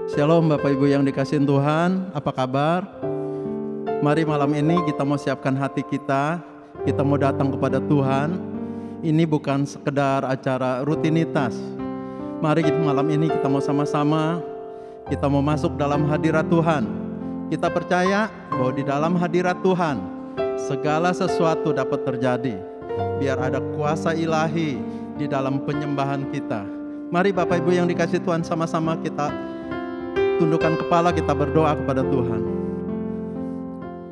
Shalom Bapak Ibu yang dikasihin Tuhan, apa kabar? Mari malam ini kita mau siapkan hati kita mau datang kepada Tuhan. Ini bukan sekedar acara rutinitas. Mari malam ini kita mau sama-sama, kita mau masuk dalam hadirat Tuhan. Kita percaya bahwa di dalam hadirat Tuhan, segala sesuatu dapat terjadi. Biar ada kuasa ilahi di dalam penyembahan kita. Mari Bapak Ibu yang dikasihi Tuhan, sama-sama kita tundukkan kepala, kita berdoa kepada Tuhan.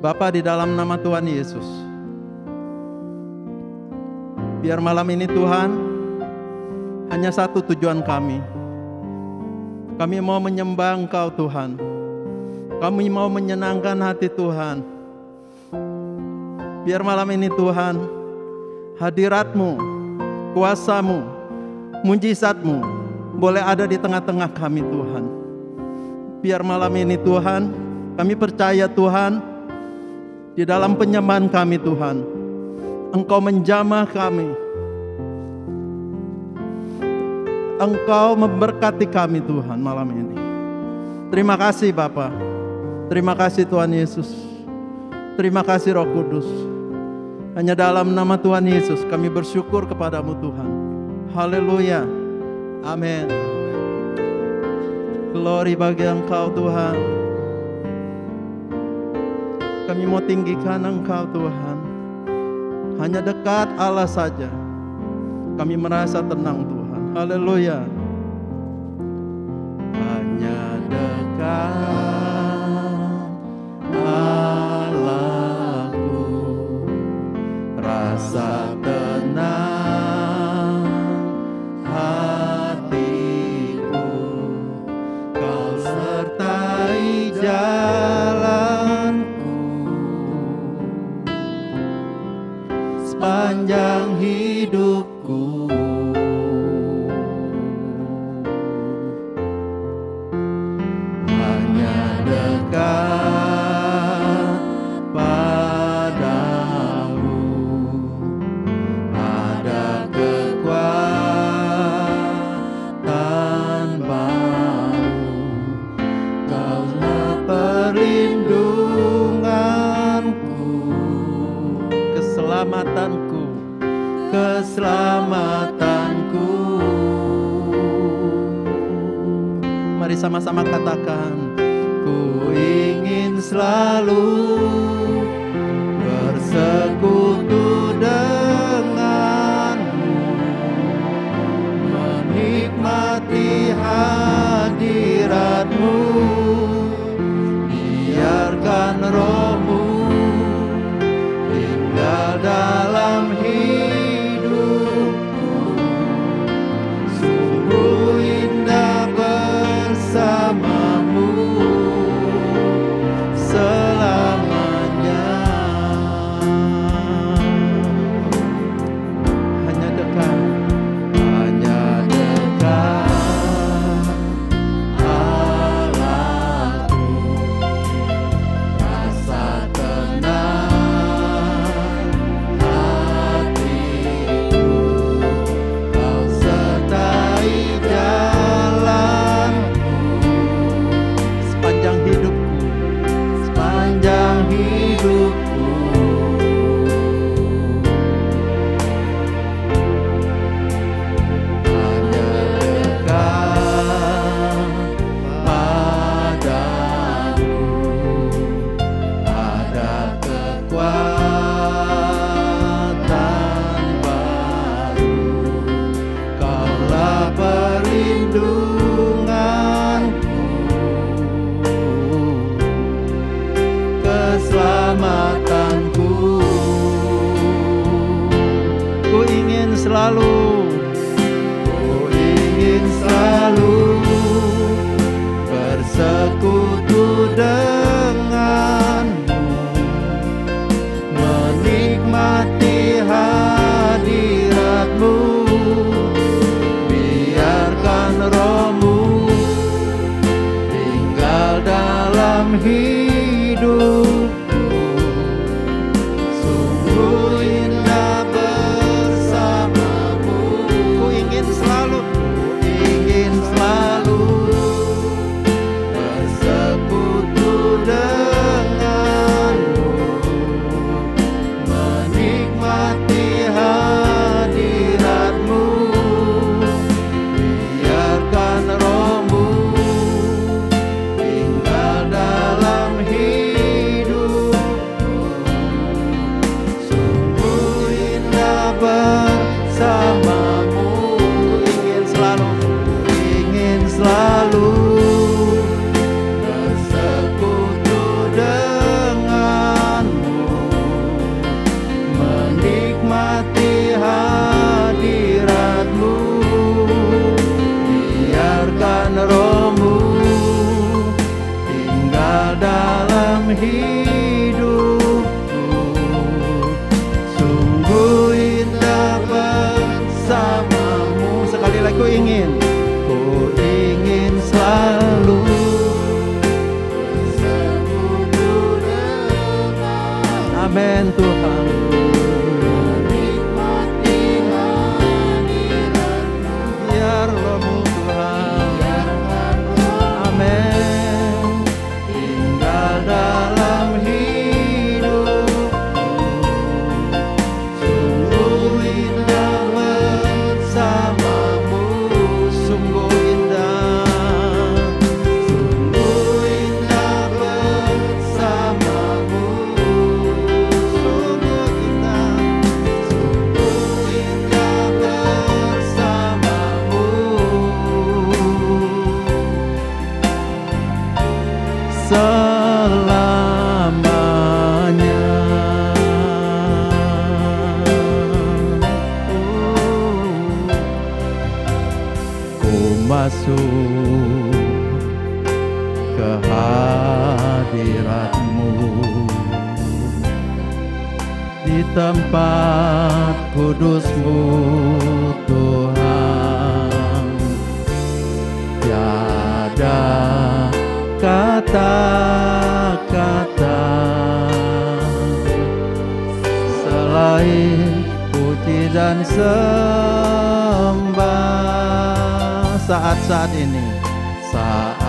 Bapa, di dalam nama Tuhan Yesus, biar malam ini Tuhan, hanya satu tujuan kami. Kami mau menyembah Engkau Tuhan. Kami mau menyenangkan hati Tuhan. Biar malam ini Tuhan, hadirat-Mu, kuasa-Mu, mujizat-Mu boleh ada di tengah-tengah kami Tuhan. Biar malam ini Tuhan, kami percaya Tuhan, di dalam penyembahan kami Tuhan, Engkau menjamah kami. Engkau memberkati kami Tuhan malam ini. Terima kasih Bapa. Terima kasih Tuhan Yesus. Terima kasih Roh Kudus. Hanya dalam nama Tuhan Yesus kami bersyukur kepadamu Tuhan. Haleluya. Amin. Glory bagi Engkau Tuhan. Kami mau tinggikan Engkau Tuhan. Hanya dekat Allah saja kami merasa tenang Tuhan. Haleluya. Hanya dekat Allahku, rasa tenang hatiku, Kau sertai jalanku sepanjang hidupku. Hanya dekat padamu ada kekuatan baru. Kaulah perlindunganku, keselamatanku, keselamatanku. Mari sama-sama katakan, ku ingin selalu bersekutu denganmu, menikmati hadiratmu. Biarkan rohmu tinggal dalam hidupku. Sungguh indah bersamamu selamanya. hidupku. Sungguh indah bersamamu. Sekali lagi ku ingin selalu bersekutu dengan. Amin Tuhan. Menikmati hadirat-Mu, biar rohmu Tuhan. Amin. Tinggal dalam hidupku. Sungguh indah bersamamu. Sungguh selamanya. Ku masuk ke hadirat-Mu, di tempat kudus-Mu Tuhan. Tiada kata-kata selain puji dan sembah. Saat-saat ini, saat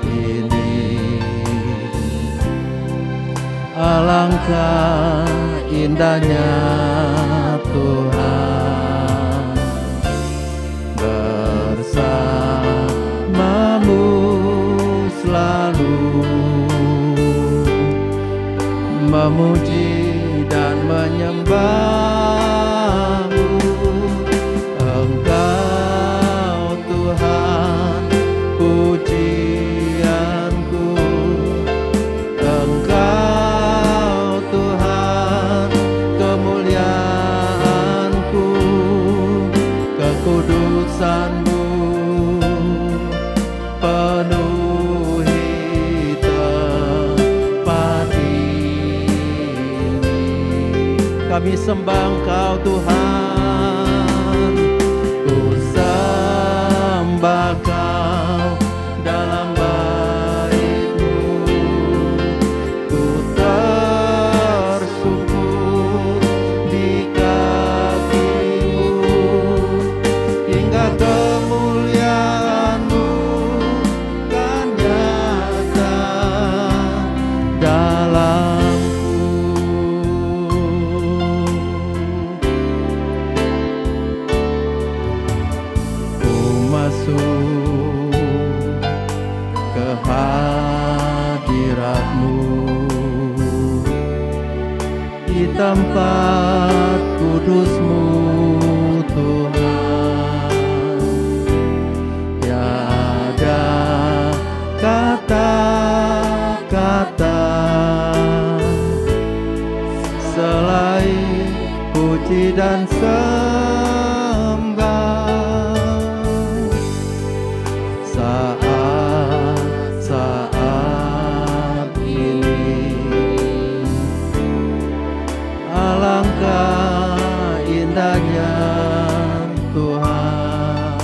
ini, alangkah indahnya Tuhan bersamamu selalu, memuji dan menyembah-Mu. Engkau Tuhan pujianku, Engkau Tuhan kemuliaanku, kekudusan-Mu penuhi tempat ini. Kami sembah Engkau Tuhan, ku sembah Kau dalam bait-Mu, ku tersungkur di kaki-Mu, hingga kemuliaan-Mu kan nyata dalamku. Ku masuk ke hadirat-Mu, di tempat kudus-Mu Tuhan. Tiada kata-kata selain puji dan sembah. Saat ini, alangkah indahnya Tuhan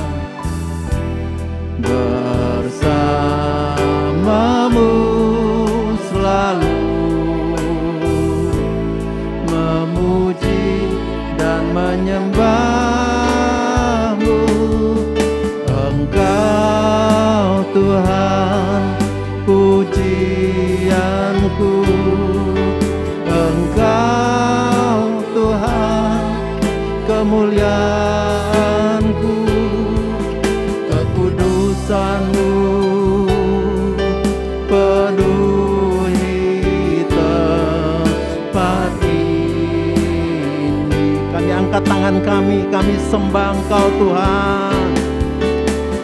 bersamamu selalu, memuji dan menyembah-Mu. Engkau Tuhan pujianku, Engkau Tuhan kemuliaanku, kekudusan-Mu penuhi tempat ini. Kami angkat tangan kami sembah Engkau Tuhan.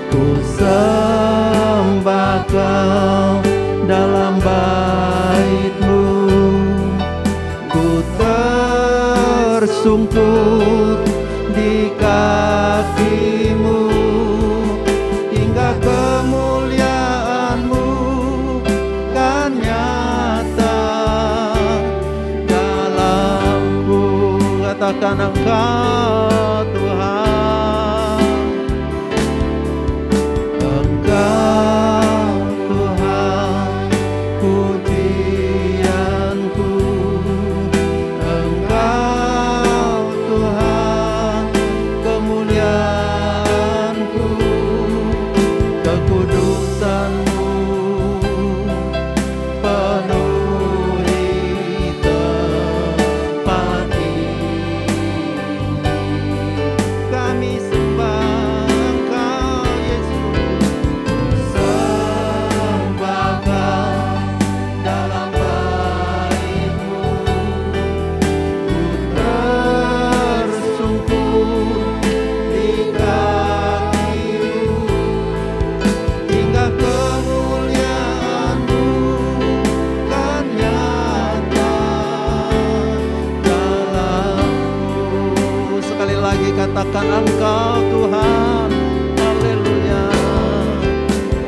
Ku sembah Kau dalam bait-Mu, ku tersungkur di kaki-Mu, hingga kemuliaan-Mu memuliakan Engkau Tuhan. Haleluya.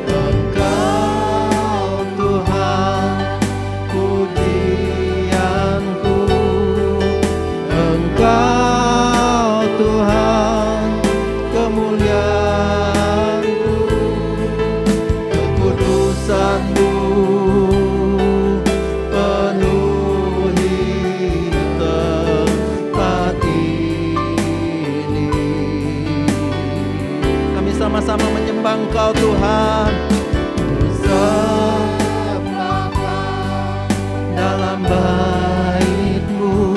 Engkau Tuhan pujianku, Engkau Tuhan kemuliaanku, kekudusan-Mu penuhi tempat ini. Kami sama-sama menyembah Engkau Tuhan. Dalam bait-Mu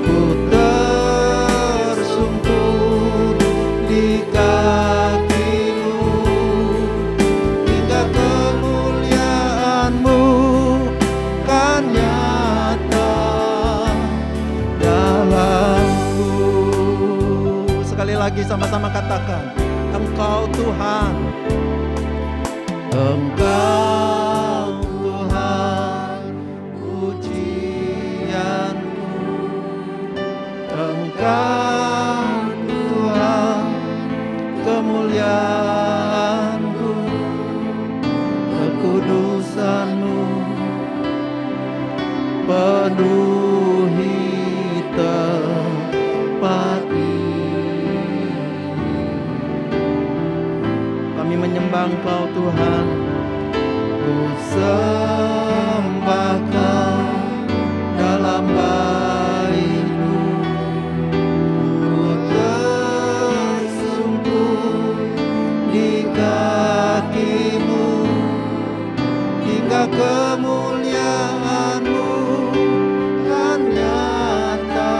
ku tersungkur di kaki-Mu, hingga kemuliaan-Mu kan nyata dalamku. Sekali lagi sama-sama katakan, Engkau Tuhan, Engkau Tuhan pujianku, Engkau Tuhan kemuliaanku, kekudusan-Mu penuhi tempat ini. Kami menyembah Engkau Tuhan. Ku sembah Kau dalam bait-Mu, ku tersungkur di kaki-Mu, hingga kemuliaan-Mu kan nyata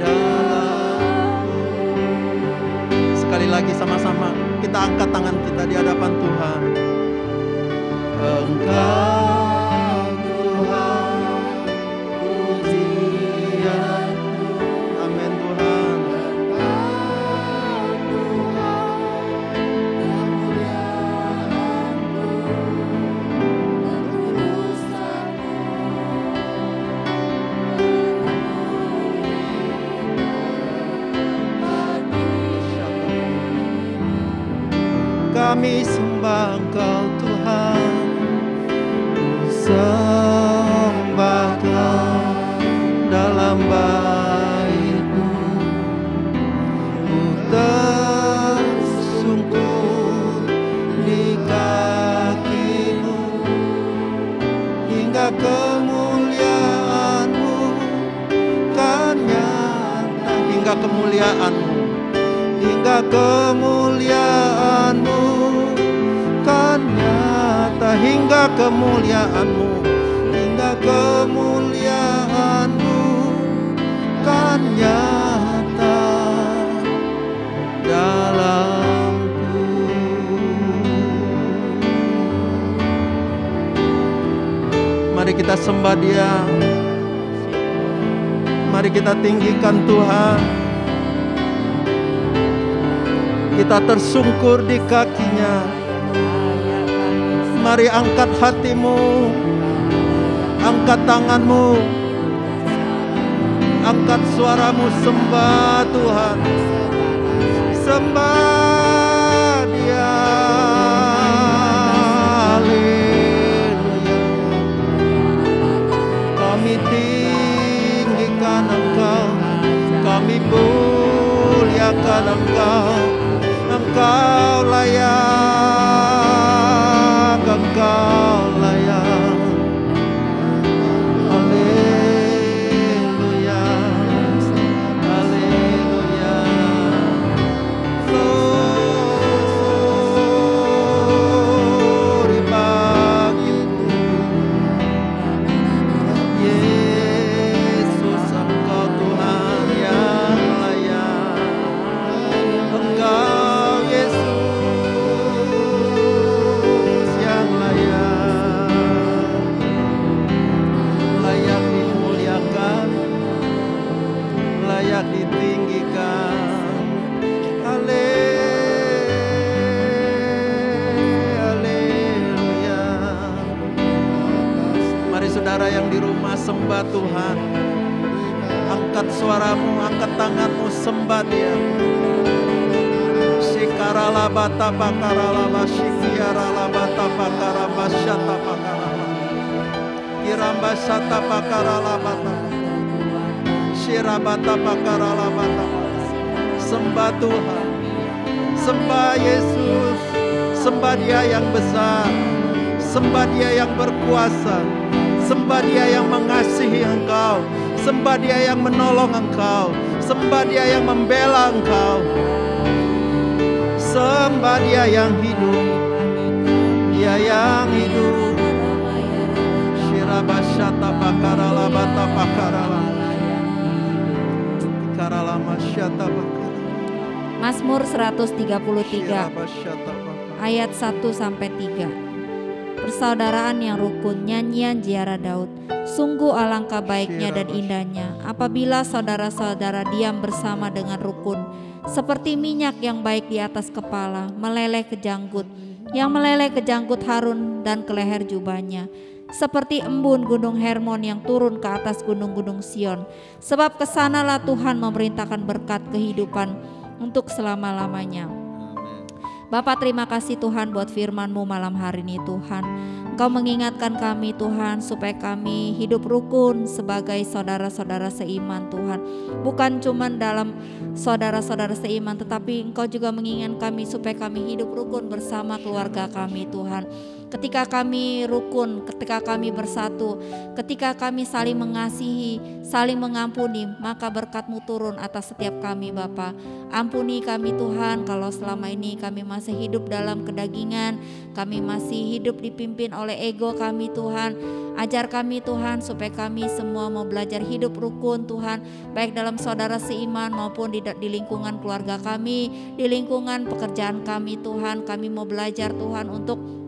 dalamku. Sekali lagi sama-sama kita angkat tangan kita di hadapan Tuhan. Engkau Tuhan pujianku. Amin Tuhan. Engkau Tuhan kemuliaanku, kekudusan-Mu. Kami sembah Engkau Tuhan. Sembah Kau dalam bait-Mu, ku tersungkur di kaki-Mu, hingga kemuliaan-Mu kan nyata. Hingga kemuliaan-Mu, hingga kemuliaan-Mu kan nyata. Hingga kemuliaan-Mu, hingga kemuliaan-Mu kan nyata dalamku. Mari kita sembah Dia. Mari kita tinggikan Tuhan. Kita tersungkur di kaki-Nya. Mari angkat hatimu, angkat tanganmu, angkat suaramu, sembah Tuhan, sembah Dia. Haleluya. Kami tinggikan Engkau, kami muliakan Engkau. Engkau layak, Engkau layak. Haleluya, haleluya. Glory bagimu, Yesus. Engkau Tuhan yang layak. Engkau Yesus yang layak, layak dimuliakan, layak ditinggikan. Haleluya. Mari saudara yang di rumah sembah Tuhan. Angkat angkat suaramu, angkat tanganmu, sembah Dia. Shikarala bata pakarala bashikiarala bata pakara basyata pakarala. Iramba sata pakarala bata. Shirabata pakarala bata. Sembah Tuhan, sembah Yesus, sembah Dia yang besar, sembah Dia yang berkuasa, sembah Dia yang mengasihi engkau, sembah Dia yang menolong engkau, sembah Dia yang membela engkau, sembah Dia yang hidup, Dia yang hidup. Shirabasyata pakarala bata pakarala. Karala masyata pakarala. Mazmur 133 ayat 1-3. Persaudaraan yang rukun, nyanyian ziarah Daud. Sungguh alangkah baiknya dan indahnya apabila saudara-saudara diam bersama dengan rukun. Seperti minyak yang baik di atas kepala, meleleh ke janggut, yang meleleh ke janggut Harun dan ke leher jubahnya. Seperti embun gunung Hermon yang turun ke atas gunung-gunung Sion. Sebab kesanalah Tuhan memerintahkan berkat kehidupan untuk selama-lamanya. Bapak, terima kasih Tuhan buat firman-Mu malam hari ini Tuhan. Engkau mengingatkan kami Tuhan supaya kami hidup rukun sebagai saudara-saudara seiman Tuhan. Bukan cuma dalam saudara-saudara seiman, tetapi Engkau juga mengingatkan kami supaya kami hidup rukun bersama keluarga kami Tuhan. Ketika kami rukun, ketika kami bersatu, ketika kami saling mengasihi, saling mengampuni, maka berkat-Mu turun atas setiap kami Bapa. Ampuni kami Tuhan kalau selama ini kami masih hidup dalam kedagingan, kami masih hidup dipimpin oleh ego kami Tuhan. Ajar kami Tuhan supaya kami semua mau belajar hidup rukun Tuhan, baik dalam saudara seiman maupun di lingkungan keluarga kami, di lingkungan pekerjaan kami Tuhan. Kami mau belajar Tuhan untuk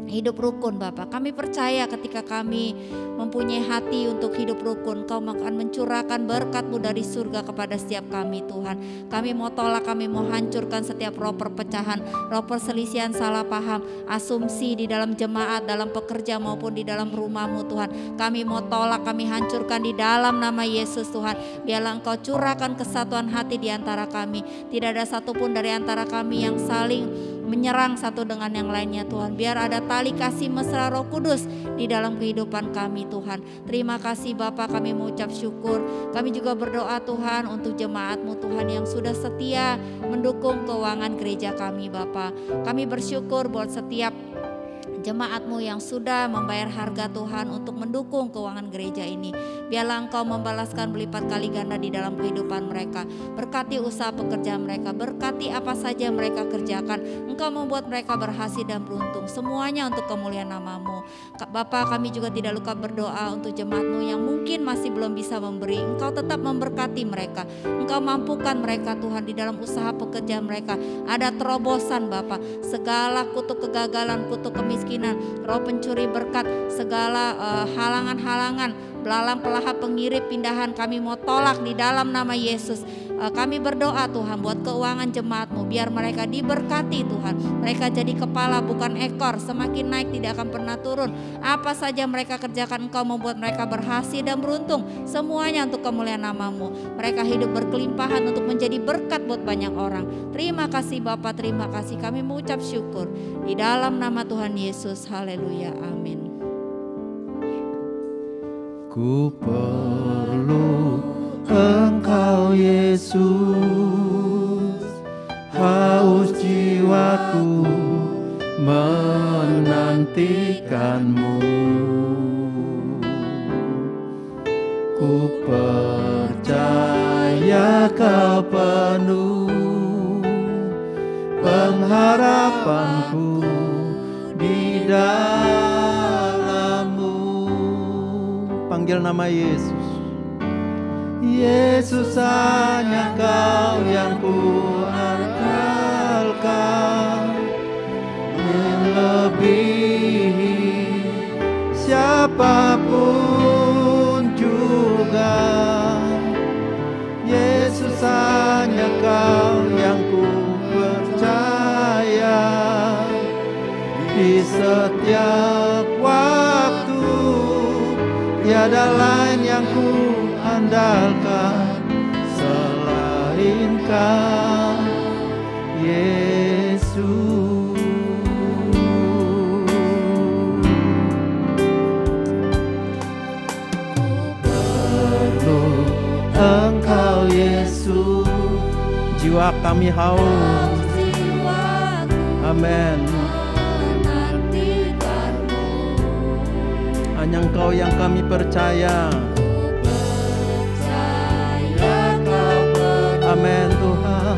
hidup rukun Bapak. Kami percaya ketika kami mempunyai hati untuk hidup rukun, Kau akan mencurahkan berkat-Mu dari surga kepada setiap kami Tuhan. Kami mau tolak, kami mau hancurkan setiap roh perpecahan, roh perselisihan, salah paham, asumsi di dalam jemaat, dalam pekerja maupun di dalam rumah-Mu Tuhan. Kami mau tolak, kami hancurkan di dalam nama Yesus Tuhan. Biarlah Engkau curahkan kesatuan hati di antara kami. Tidak ada satupun dari antara kami yang saling menyerang satu dengan yang lainnya Tuhan. Biar ada tali kasih mesra Roh Kudus di dalam kehidupan kami Tuhan. Terima kasih Bapa, kami mengucap syukur. Kami juga berdoa Tuhan untuk jemaat-Mu Tuhan yang sudah setia mendukung keuangan gereja kami Bapa. Kami bersyukur buat setiap jemaat-Mu yang sudah membayar harga Tuhan untuk mendukung keuangan gereja ini. Biarlah Engkau membalaskan berlipat kali ganda di dalam kehidupan mereka. Berkati usaha pekerjaan mereka, berkati apa saja mereka kerjakan. Engkau membuat mereka berhasil dan beruntung. Semuanya untuk kemuliaan nama-Mu. Bapa, kami juga tidak lupa berdoa untuk jemaat-Mu yang mungkin masih belum bisa memberi. Engkau tetap memberkati mereka. Engkau mampukan mereka Tuhan di dalam usaha pekerjaan mereka. Ada terobosan Bapa. Segala kutuk kegagalan, kutuk kemiskinan, roh pencuri berkat, segala halangan-halangan, belalang pelahap pengirip pindahan kami mau tolak di dalam nama Yesus. Kami berdoa Tuhan buat keuangan jemaat-Mu, biar mereka diberkati Tuhan. Mereka jadi kepala bukan ekor, semakin naik tidak akan pernah turun. Apa saja mereka kerjakan Engkau membuat mereka berhasil dan beruntung. Semuanya untuk kemuliaan nama-Mu. Mereka hidup berkelimpahan untuk menjadi berkat buat banyak orang. Terima kasih Bapa, terima kasih. Kami mengucap syukur di dalam nama Tuhan Yesus. Haleluya, amin. Ku perlu Engkau Yesus, haus jiwaku menantikan-Mu. Ku percaya Kau penuh pengharapanku di dalam-Mu. Panggil nama Yesus. Yesus, hanya Kau yang ku andalkan, melebihi siapapun juga. Yesus, hanya Kau yang ku percaya di setiap waktu. Tiada lain yang ku andalkan. selain Kau, Yesus. Perlu Engkau, Yesus. Jiwa kami haus. Amin. Hanya Engkau yang kami percaya. Amin Tuhan.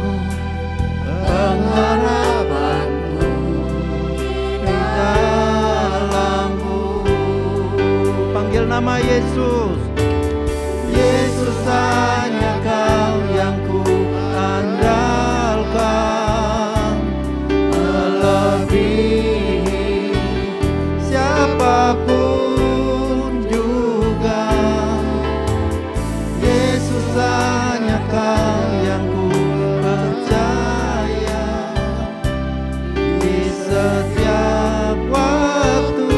Pengharapanku di dalam-Mu. Panggil nama Yesus. Yesus, hanya Kau yang ku andalkan, melebihi siapapun juga. Yesus, hanya Kau yang ku percaya. Di setiap waktu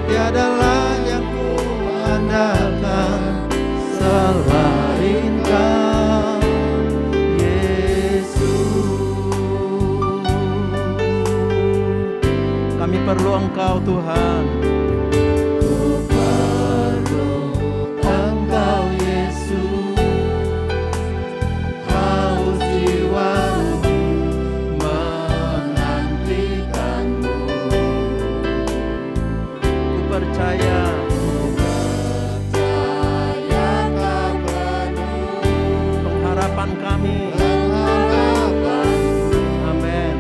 tiadalah yang ku andalkan selain Kau, Yesus. Kami perlu Engkau Tuhan. Ku perlu Engkau Yesus. Haus jiwaku menantikan-Mu. Ku percaya. Pengharapan kami. Amin.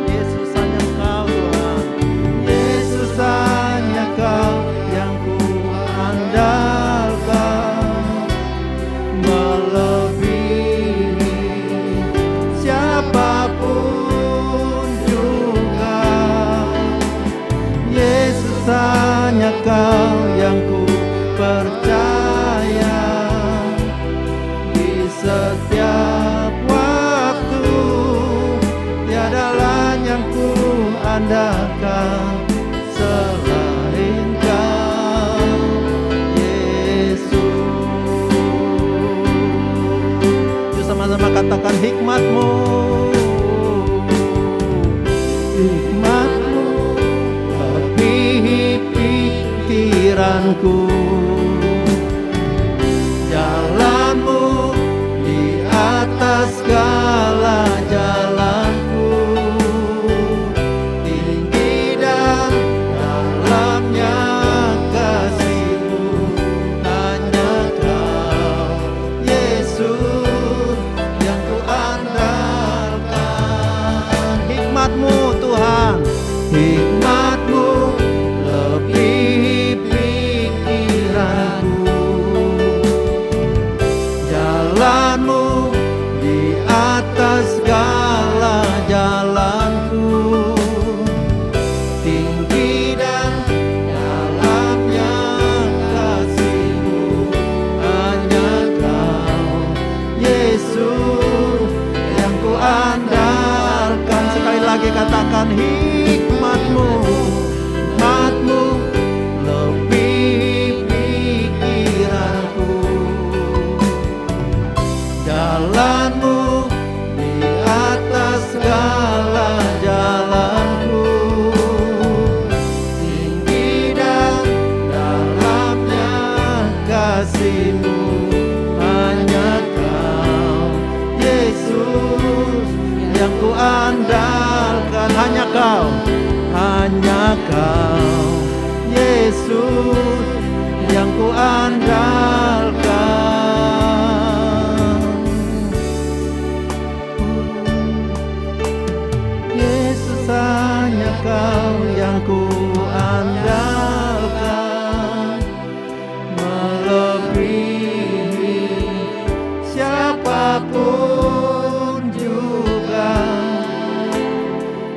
Yesus, hanya Kau Tuhan. Yesus, hanya Kau yang ku andalkan, melebihi siapapun juga. Yesus, hanya Kau yang ku percaya. Di setiap waktu tiadalah yang ku andalkan selain Kau, Yesus. Yuk sama-sama katakan hikmat-Mu. Hikmat-Mu melebihi pikiranku. Jalan-Mu di atas segala jalanku. Tinggi dan dalamnya kasih-Mu. Hanya Kau, Yesus, yang ku andalkan. Hikmat-Mu Tuhan. Hikmat-Mu lebih pikiranku. Jalan-Mu di atas segala jalanku. Tinggi dan dalamnya kasih-Mu. Hanya Kau, Yesus, yang ku andalkan. Sekali lagi katakan hikmat-Mu. Hikmat-Mu lebih pikiranku. Jalan-Mu di atas segala jalanku. Tinggi dan dalamnya kasih-Mu. Hanya Kau, Yesus, yang ku andalkan. Hanya Kau, hanya Kau, Yesus, yang ku andalkan. Yesus, hanya Kau yang ku andalkan, melebihi siapapun juga.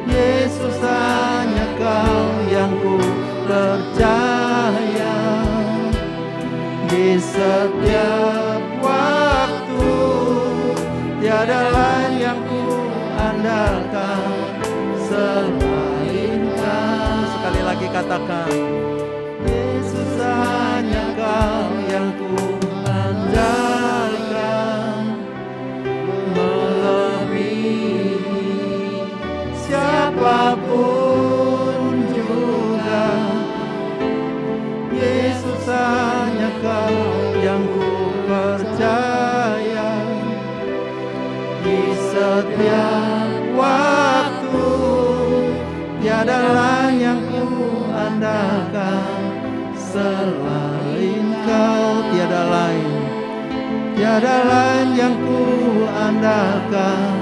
Yesus, hanya Kau yang ku percaya. Di setiap waktu tiada lain yang ku andalkan selain Kau. Sekali lagi katakan, Yesus, hanya Kau yang ku Tiada lain yang ku andalkan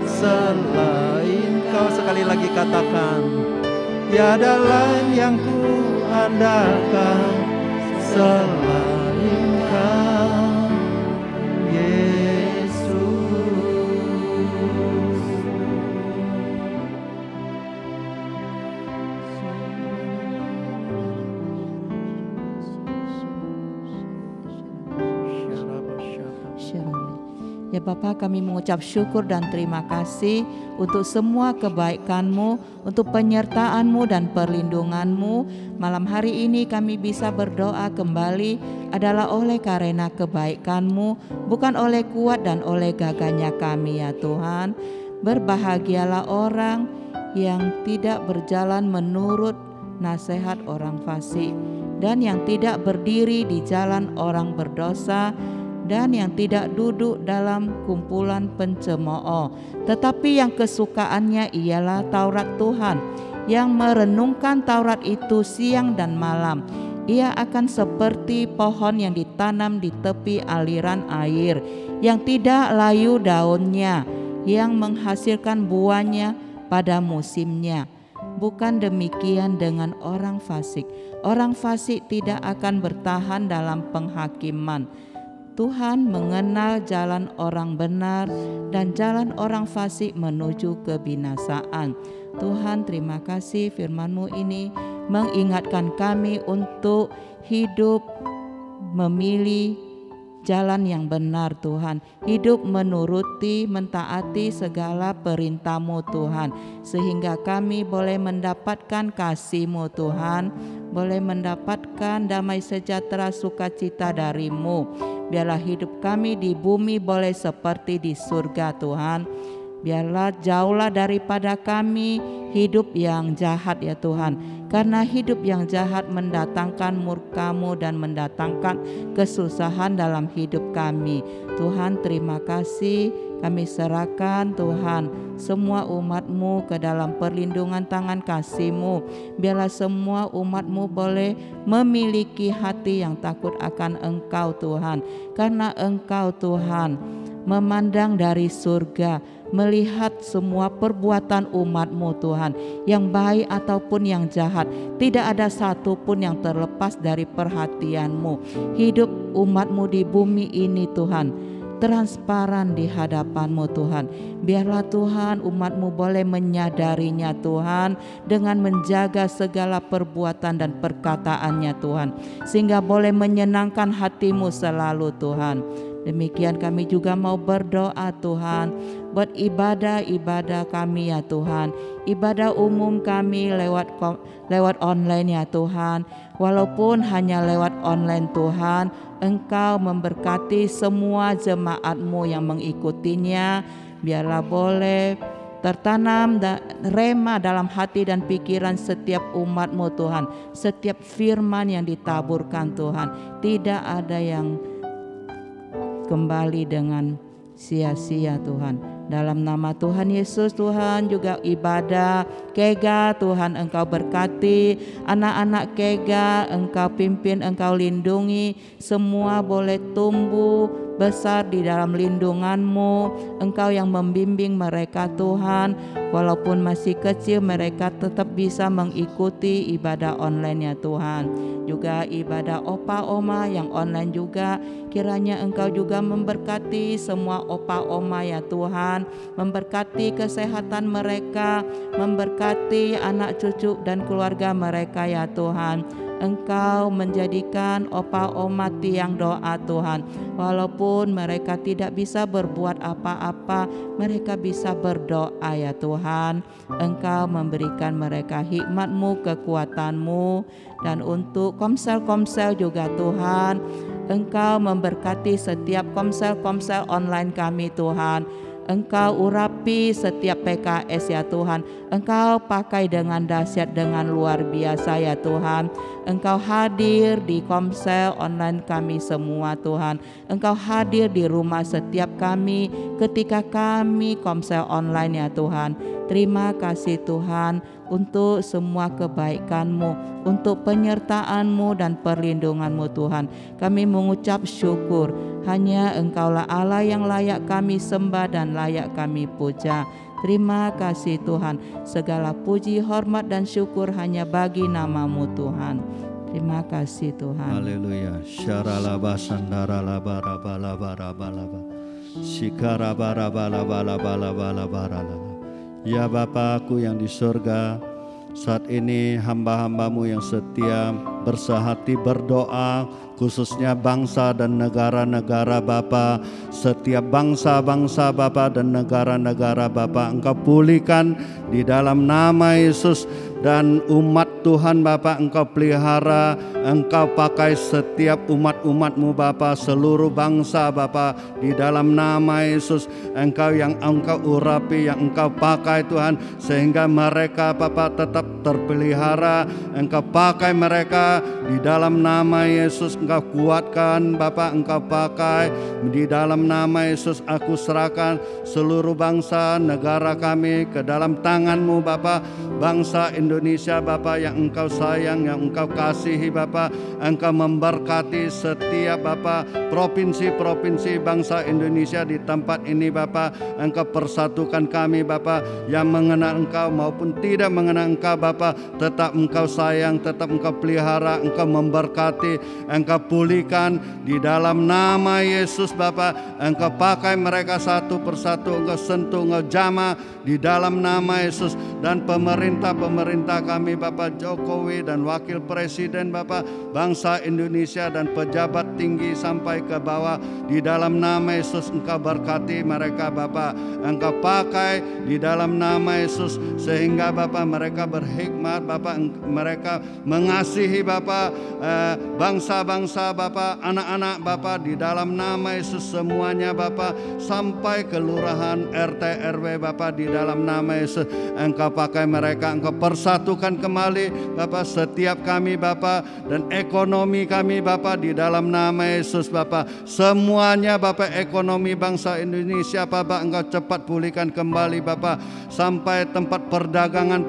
selain Kau. Sekali lagi katakan, tiada lain yang ku andalkan selain Kau, Yesus. Ya Bapa, kami mengucap syukur dan terima kasih untuk semua kebaikan-Mu, untuk penyertaan-Mu dan perlindungan-Mu. Malam hari ini kami bisa berdoa kembali adalah oleh karena kebaikan-Mu, bukan oleh kuat dan oleh gagahnya kami ya Tuhan. Berbahagialah orang yang tidak berjalan menurut nasihat orang fasik, dan yang tidak berdiri di jalan orang berdosa, dan yang tidak duduk dalam kumpulan pencemooh, tetapi yang kesukaannya ialah Taurat Tuhan, yang merenungkan Taurat itu siang dan malam. Ia akan seperti pohon yang ditanam di tepi aliran air, yang tidak layu daunnya, yang menghasilkan buahnya pada musimnya. Bukan demikian dengan orang fasik. Orang fasik tidak akan bertahan dalam penghakiman. Tuhan mengenal jalan orang benar dan jalan orang fasik menuju kebinasaan. Tuhan, terima kasih firman-Mu ini mengingatkan kami untuk hidup memilih jalan yang benar Tuhan. Hidup menuruti, mentaati segala perintah-Mu Tuhan. Sehingga kami boleh mendapatkan kasih-Mu Tuhan, boleh mendapatkan damai sejahtera sukacita dari-Mu. Biarlah hidup kami di bumi boleh seperti di surga Tuhan. Biarlah jauhlah daripada kami hidup yang jahat ya Tuhan. Karena hidup yang jahat mendatangkan murka-Mu dan mendatangkan kesusahan dalam hidup kami. Tuhan, terima kasih. Kami serahkan Tuhan semua umat-Mu ke dalam perlindungan tangan kasih-Mu. Biarlah semua umat-Mu boleh memiliki hati yang takut akan Engkau Tuhan. Karena Engkau Tuhan memandang dari surga, melihat semua perbuatan umat-Mu Tuhan, yang baik ataupun yang jahat. Tidak ada satu pun yang terlepas dari perhatian-Mu. Hidup umat-Mu di bumi ini Tuhan transparan di hadapan-Mu Tuhan. Biarlah Tuhan umat-Mu boleh menyadarinya Tuhan, dengan menjaga segala perbuatan dan perkataannya Tuhan, sehingga boleh menyenangkan hati-Mu selalu Tuhan. Demikian kami juga mau berdoa Tuhan buat ibadah-ibadah kami ya Tuhan. Ibadah umum kami lewat online ya Tuhan. Walaupun hanya lewat online Tuhan, Engkau memberkati semua jemaat-Mu yang mengikutinya. Biarlah boleh tertanam rema dalam hati dan pikiran setiap umat-Mu Tuhan. Setiap firman yang ditaburkan Tuhan, tidak ada yang kembali dengan sia-sia Tuhan. Dalam nama Tuhan Yesus Tuhan, juga ibadah Kega Tuhan Engkau berkati, anak-anak Kega Engkau pimpin, Engkau lindungi, semua boleh tumbuh besar di dalam lindungan-Mu. Engkau yang membimbing mereka Tuhan, walaupun masih kecil mereka tetap bisa mengikuti ibadah online ya Tuhan. Juga ibadah opa oma yang online juga, kiranya Engkau juga memberkati semua opa oma ya Tuhan, memberkati kesehatan mereka, memberkati anak cucu dan keluarga mereka ya Tuhan. Engkau menjadikan opa oma tiang doa Tuhan. Walaupun mereka tidak bisa berbuat apa-apa, mereka bisa berdoa ya Tuhan. Engkau memberikan mereka hikmat-Mu, kekuatan-Mu. Dan untuk komsel-komsel juga Tuhan, Engkau memberkati setiap komsel-komsel online kami Tuhan. Engkau urapi setiap PKS ya Tuhan. Engkau pakai dengan dahsyat, dengan luar biasa ya Tuhan. Engkau hadir di komsel online kami semua Tuhan. Engkau hadir di rumah setiap kami ketika kami komsel online ya Tuhan. Terima kasih Tuhan. untuk semua kebaikan-Mu, untuk penyertaan-Mu dan perlindungan-Mu Tuhan. Kami mengucap syukur, hanya Engkaulah Allah yang layak kami sembah dan layak kami puja. Terima kasih Tuhan, segala puji, hormat dan syukur hanya bagi nama-Mu Tuhan. Terima kasih Tuhan. Haleluya. Syaralaba sandaralaba rabalaba rabalaba. Sikarabarabalabalabalabalabalaba. Ya Bapa-Ku yang di surga, saat ini hamba-hamba-Mu yang setia bersehati berdoa, khususnya bangsa dan negara-negara Bapa, setiap bangsa-bangsa Bapa dan negara-negara Bapa, Engkau pulihkan di dalam nama Yesus. Dan umat Tuhan Bapa Engkau pelihara, Engkau pakai setiap umat-umat-Mu Bapa, seluruh bangsa Bapa, di dalam nama Yesus. Engkau yang Engkau urapi, yang Engkau pakai Tuhan, sehingga mereka Bapa tetap terpelihara. Engkau pakai mereka di dalam nama Yesus. Engkau kuatkan Bapa, Engkau pakai di dalam nama Yesus. Aku serahkan seluruh bangsa negara kami ke dalam tangan-Mu Bapa. Bangsa Indonesia Bapa yang Engkau sayang, yang Engkau kasihi Bapa, Engkau memberkati setiap Bapa provinsi-provinsi bangsa Indonesia di tempat ini Bapa. Engkau persatukan kami Bapa, yang mengenal Engkau maupun tidak mengenal Engkau Bapa, tetap Engkau sayang, tetap Engkau pelihara, Engkau memberkati, Engkau pulihkan di dalam nama Yesus Bapa. Engkau pakai mereka satu persatu, Engkau sentuh, Engkau jamah di dalam nama Yesus. Dan pemerintah kami Bapak Jokowi dan Wakil Presiden Bapak, bangsa Indonesia dan pejabat tinggi sampai ke bawah, di dalam nama Yesus Engkau berkati mereka Bapak. Engkau pakai di dalam nama Yesus, sehingga Bapak mereka berhikmat Bapak, mereka mengasihi Bapak bangsa-bangsa Bapak, anak-anak Bapak, di dalam nama Yesus semuanya Bapak, sampai kelurahan RT RW Bapak, di dalam nama Yesus Engkau pakai mereka, Engkau persatukan kembali Bapak setiap kami Bapak, dan ekonomi kami Bapak, di dalam nama Yesus Bapak. Semuanya Bapak, ekonomi bangsa Indonesia Bapak, Engkau cepat pulihkan kembali Bapak, sampai tempat perdagangan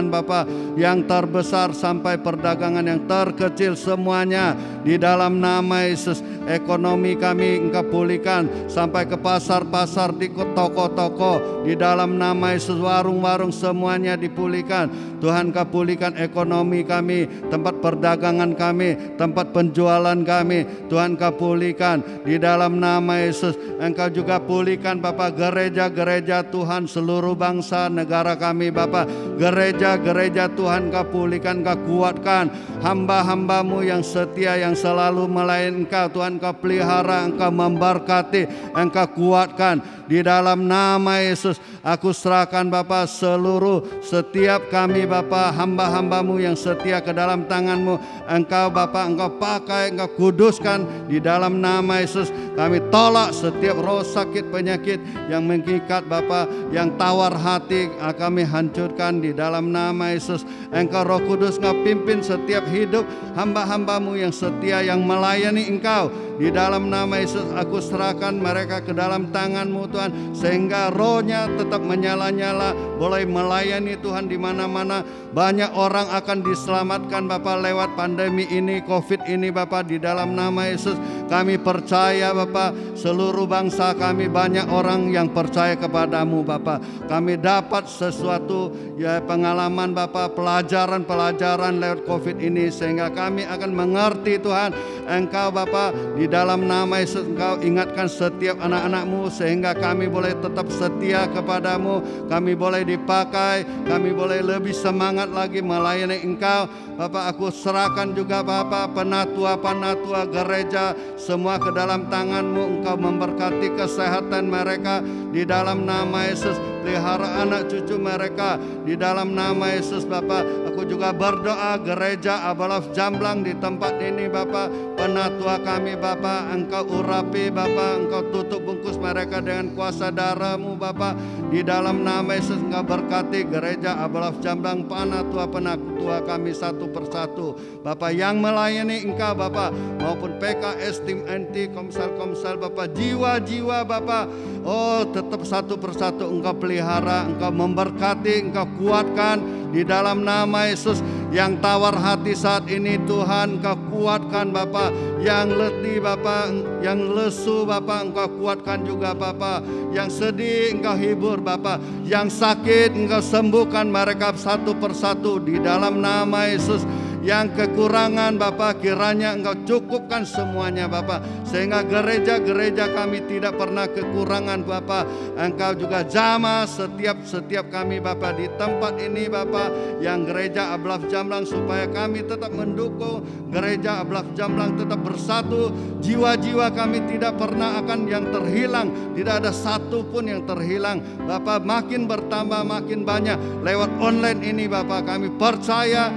Bapak yang terbesar sampai perdagangan yang terkecil, semuanya di dalam nama Yesus. Ekonomi kami Engkau pulihkan sampai ke pasar-pasar, di toko-toko, di dalam nama Yesus. Warung-warung semuanya dipulihkan Tuhan. Kau pulihkan ekonomi kami, tempat perdagangan kami, tempat penjualan kami Tuhan, Kau pulihkan di dalam nama Yesus. Engkau juga pulihkan Bapak gereja-gereja Tuhan, seluruh bangsa negara kami Bapak, gereja-gereja Tuhan Kau pulihkan, Kau kuatkan hamba-hamba-Mu yang setia, yang selalu melayani Engkau Tuhan. Kau pelihara, Engkau memberkati, Engkau kuatkan di dalam nama Yesus. Aku serahkan Bapak seluruh setiap kami Bapak, hamba-hamba-Mu yang setia ke dalam tangan-Mu. Engkau Bapak, Engkau pakai, Engkau kuduskan di dalam nama Yesus. Kami tolak setiap roh sakit penyakit yang mengikat Bapak, yang tawar hati, kami hancurkan di dalam nama Yesus. Engkau Roh Kudus, Engkau pimpin setiap hidup hamba-hamba-Mu yang setia, yang melayani Engkau. Di dalam nama Yesus aku serahkan mereka ke dalam tangan-Mu Tuhan, sehingga rohnya tetap menyala-nyala, boleh melayani Tuhan di mana-mana. Banyak orang akan diselamatkan Bapak lewat pandemi ini, COVID ini Bapak, di dalam nama Yesus. Kami percaya Bapak, seluruh bangsa kami banyak orang yang percaya kepadamu Bapak. Kami dapat sesuatu ya pengalaman Bapak, pelajaran-pelajaran lewat COVID ini, sehingga kami akan mengerti Tuhan Engkau Bapak. Di dalam nama Yesus Engkau ingatkan setiap anak-anak-Mu, sehingga kami boleh tetap setia kepadamu. Kami boleh dipakai, kami boleh lebih semangat lagi melayani Engkau Bapak. Aku serahkan juga Bapak penatua-penatua gereja semua ke dalam tangan-Mu. Engkau memberkati kesehatan mereka di dalam nama Yesus. Pelihara anak cucu mereka di dalam nama Yesus Bapak. Aku juga berdoa gereja Abalaf Jamblang di tempat ini Bapak. Penatua kami Bapak, Engkau urapi Bapak, Engkau tutup bungkus mereka dengan kuasa darah-Mu Bapak. Di dalam nama Yesus Engkau berkati gereja Abalaf Jamblang, penatua kami satu persatu Bapak, yang melayani Engkau Bapak, maupun PKS, tim NT, komsel-komsel Bapak, jiwa-jiwa Bapak. Oh, tetap satu persatu Engkau pelihara, Engkau memberkati, Engkau kuatkan di dalam nama Yesus. Yang tawar hati saat ini Tuhan Engkau kuatkan Bapa. Yang letih Bapa, yang lesu Bapa Engkau kuatkan juga Bapa. Yang sedih Engkau hibur Bapa. Yang sakit Engkau sembuhkan mereka satu persatu di dalam nama Yesus. Yang kekurangan Bapa kiranya Engkau cukupkan semuanya Bapa, sehingga gereja-gereja kami tidak pernah kekurangan Bapa. Engkau juga jamah setiap kami Bapa di tempat ini Bapa, yang gereja Ablaf Jamblang, supaya kami tetap mendukung gereja Ablaf Jamblang tetap bersatu. Jiwa-jiwa kami tidak pernah akan yang terhilang, tidak ada satu pun yang terhilang Bapa. Makin bertambah makin banyak lewat online ini Bapa. Kami percaya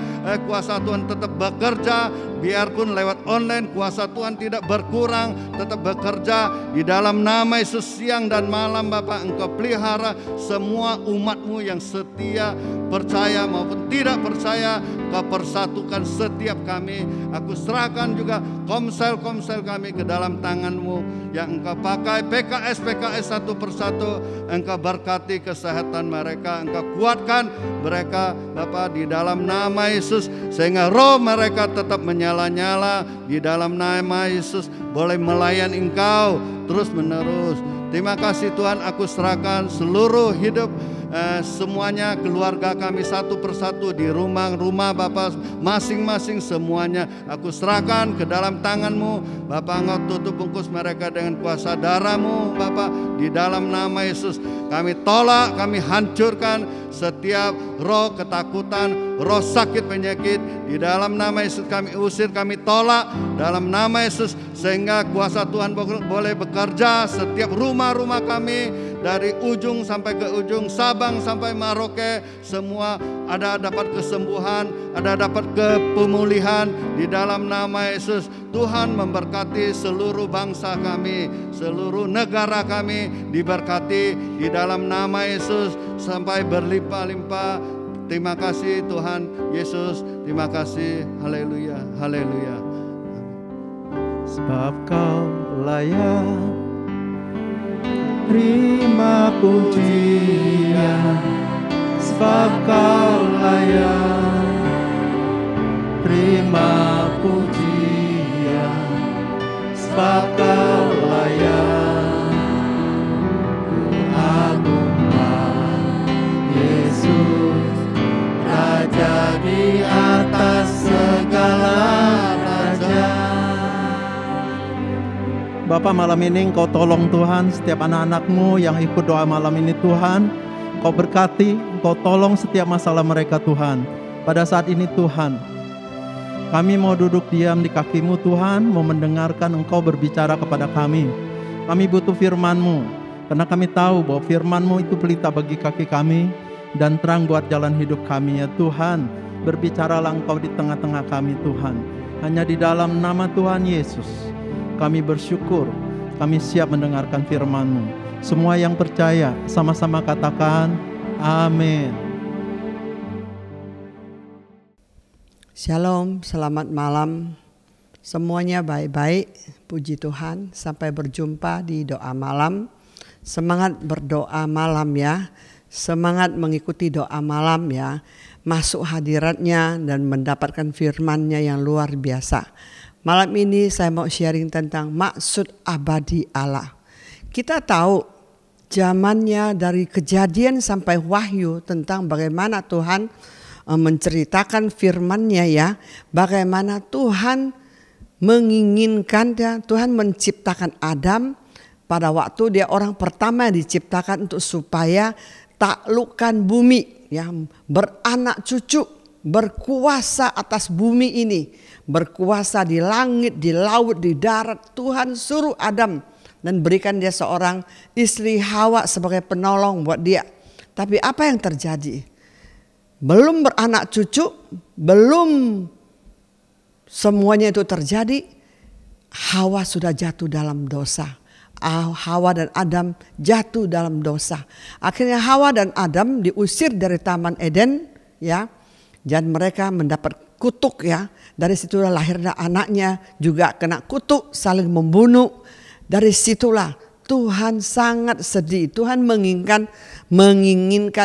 kuasa Tuhan tetap bekerja, biarpun lewat online kuasa Tuhan tidak berkurang, tetap bekerja di dalam nama Yesus. Siang dan malam Bapa Engkau pelihara semua umat-Mu yang setia, percaya maupun tidak percaya. Engkau persatukan setiap kami. Aku serahkan juga komsel-komsel kami ke dalam tangan-Mu yang Engkau pakai, PKS satu persatu. Engkau berkati kesehatan mereka, Engkau kuatkan mereka Bapa di dalam nama Yesus, sehingga roh mereka tetap menyala-nyala di dalam nama Yesus, boleh melayani Engkau terus menerus. Terima kasih Tuhan, aku serahkan seluruh hidup semuanya, keluarga kami satu persatu di rumah-rumah Bapa masing-masing, semuanya aku serahkan ke dalam tangan-Mu Bapa. Engkau tutup bungkus mereka dengan kuasa darah-Mu Bapa, di dalam nama Yesus. Kami tolak, kami hancurkan setiap roh ketakutan, roh sakit penyakit, di dalam nama Yesus kami usir, kami tolak dalam nama Yesus, sehingga kuasa Tuhan boleh bekerja setiap rumah-rumah kami, dari ujung sampai ke ujung, Sabang sampai Merauke, semua ada dapat kesembuhan, ada dapat kepemulihan di dalam nama Yesus. Tuhan memberkati seluruh bangsa kami, seluruh negara kami diberkati di dalam nama Yesus sampai berlimpah-limpah. Terima kasih Tuhan Yesus, terima kasih. Haleluya, haleluya. Sebab Kau layak terima pujian, sebab Kau layak terima pujian, sebab Kau layak. Ku agungkan Yesus, Raja di atas segala raja. Bapa, malam ini Engkau tolong Tuhan setiap anak-anak-Mu yang ikut doa malam ini Tuhan. Engkau berkati, Engkau tolong setiap masalah mereka Tuhan. Pada saat ini Tuhan, kami mau duduk diam di kaki-Mu Tuhan, mau mendengarkan Engkau berbicara kepada kami. Kami butuh firman-Mu, karena kami tahu bahwa firman-Mu itu pelita bagi kaki kami dan terang buat jalan hidup kami ya Tuhan. Berbicaralah Engkau di tengah-tengah kami Tuhan. Hanya di dalam nama Tuhan Yesus kami bersyukur, kami siap mendengarkan firman-Mu. Semua yang percaya sama-sama katakan amin. Shalom, selamat malam. Semuanya baik-baik, puji Tuhan. Sampai berjumpa di doa malam. Semangat berdoa malam ya. Semangat mengikuti doa malam ya. Masuk hadiratnya dan mendapatkan firman-Nya yang luar biasa. Malam ini saya mau sharing tentang maksud abadi Allah. Kita tahu zamannya dari Kejadian sampai Wahyu tentang bagaimana Tuhan menceritakan firman-Nya ya. Bagaimana Tuhan menginginkan Tuhan menciptakan Adam pada waktu dia orang pertama diciptakan untuk supaya taklukkan bumi ya, beranak cucu, berkuasa atas bumi ini. Berkuasa di langit, di laut, di darat. Tuhan suruh Adam dan berikan dia seorang istri Hawa sebagai penolong buat dia. Tapi apa yang terjadi? Belum beranak cucu, belum semuanya itu terjadi, Hawa sudah jatuh dalam dosa. Hawa dan Adam jatuh dalam dosa. Akhirnya Hawa dan Adam diusir dari Taman Eden ya. Dan mereka mendapat kutuk ya. Dari situlah lahirnya anaknya juga kena kutuk, saling membunuh. Dari situlah Tuhan sangat sedih. Tuhan menginginkan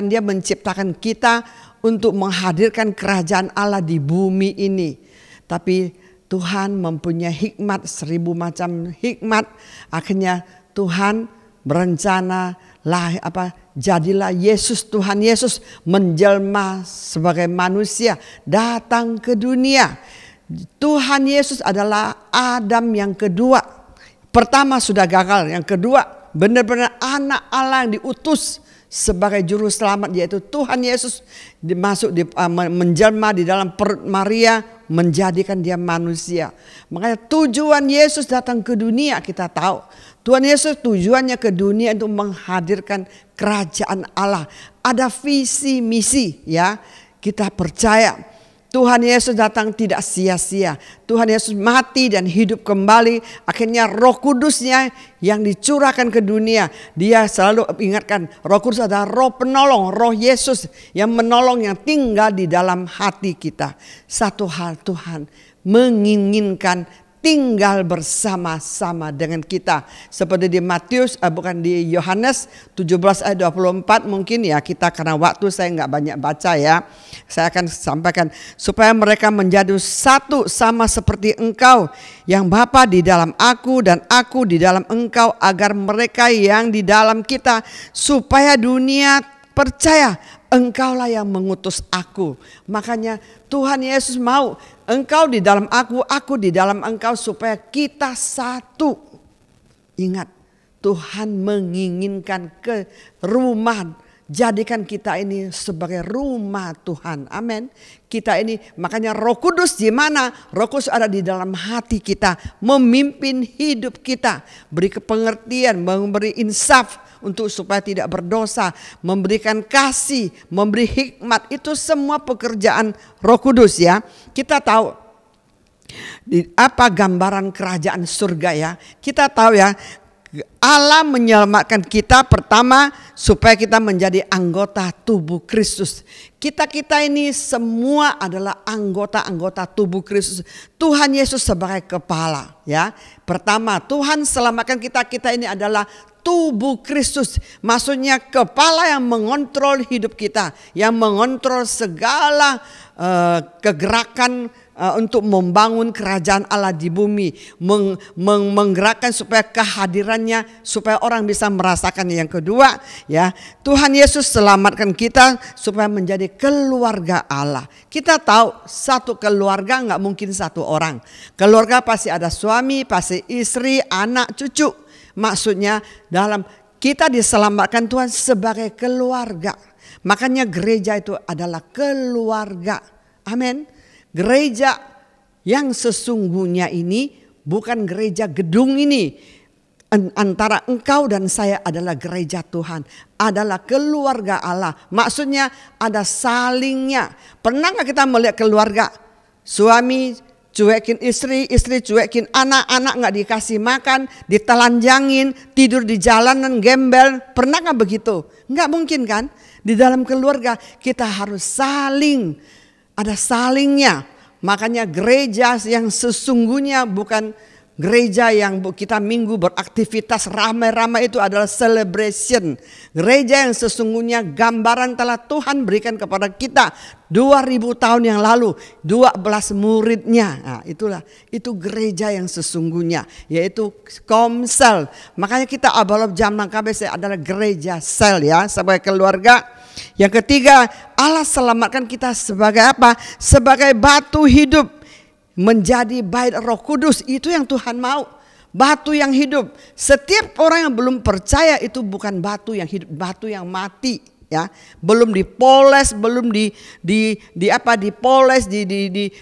Dia menciptakan kita untuk menghadirkan kerajaan Allah di bumi ini. Tapi Tuhan mempunyai hikmat, 1000 macam hikmat. Akhirnya Tuhan berencana jadilah Yesus, Tuhan Yesus menjelma sebagai manusia, datang ke dunia. Tuhan Yesus adalah Adam yang kedua. Pertama sudah gagal, yang kedua benar-benar anak Allah yang diutus sebagai juru selamat, yaitu Tuhan Yesus menjelma di dalam perut Maria, menjadikan dia manusia. Makanya tujuan Yesus datang ke dunia, kita tahu Tuhan Yesus tujuannya ke dunia untuk menghadirkan kerajaan Allah. Ada visi misi, ya. Kita percaya Tuhan Yesus datang tidak sia-sia. Tuhan Yesus mati dan hidup kembali. Akhirnya Roh Kudusnya yang dicurahkan ke dunia. Dia selalu ingatkan, Roh Kudus adalah Roh penolong, Roh Yesus yang menolong, yang tinggal di dalam hati kita. Satu hal, Tuhan menginginkan tinggal bersama-sama dengan kita. Seperti di di Yohanes 17 ayat 24, mungkin ya kita karena waktu saya nggak banyak baca ya. Saya akan sampaikan, supaya mereka menjadi satu sama seperti Engkau, yang Bapa di dalam aku dan aku di dalam Engkau, agar mereka yang di dalam kita, supaya dunia percaya Engkaulah yang mengutus aku. Makanya Tuhan Yesus mau Engkau di dalam aku di dalam Engkau, supaya kita satu. Ingat, Tuhan menginginkan ke rumah, jadikan kita ini sebagai rumah Tuhan. Amin. Kita ini, makanya Roh Kudus di mana? Roh Kudus ada di dalam hati kita, memimpin hidup kita, beri kepengertian, memberi insaf untuk supaya tidak berdosa, memberikan kasih, memberi hikmat. Itu semua pekerjaan Roh Kudus, ya. Kita tahu apa gambaran kerajaan surga, ya. Kita tahu ya, Allah menyelamatkan kita pertama supaya kita menjadi anggota tubuh Kristus. Kita ini semua adalah anggota-anggota tubuh Kristus. Tuhan Yesus sebagai kepala, ya. Pertama, Tuhan selamatkan kita ini adalah tubuh Kristus. Maksudnya kepala yang mengontrol hidup kita, yang mengontrol segala kegerakan untuk membangun kerajaan Allah di bumi, menggerakkan supaya kehadirannya, supaya orang bisa merasakan. Yang kedua, ya, Tuhan Yesus selamatkan kita supaya menjadi keluarga Allah. Kita tahu satu keluarga nggak mungkin satu orang. Keluarga pasti ada suami, pasti istri, anak, cucu. Maksudnya dalam kita diselamatkan Tuhan sebagai keluarga. Makanya gereja itu adalah keluarga. Amin. Gereja yang sesungguhnya ini bukan gereja gedung ini. Antara engkau dan saya adalah gereja Tuhan, adalah keluarga Allah. Maksudnya ada salingnya. Pernah nggak kita melihat keluarga? Suami cuekin istri, istri cuekin anak nggak dikasih makan, ditelanjangin, tidur di jalanan, gembel. Pernah nggak begitu? Nggak mungkin kan? Di dalam keluarga kita harus saling, ada salingnya. Makanya gereja yang sesungguhnya bukan gereja yang kita minggu beraktivitas ramai-ramai, itu adalah celebration. Gereja yang sesungguhnya gambaran telah Tuhan berikan kepada kita 2000 tahun yang lalu, 12 muridnya. Nah, itu gereja yang sesungguhnya, yaitu komsel. Makanya kita Abalop Jamnang KBC adalah gereja sel, ya, sebagai keluarga. Yang ketiga, Allah selamatkan kita sebagai apa? Sebagai batu hidup, menjadi bait Roh Kudus. Itu yang Tuhan mau, batu yang hidup. Setiap orang yang belum percaya itu bukan batu yang hidup, batu yang mati, ya. Belum dipoles, belum dipoles,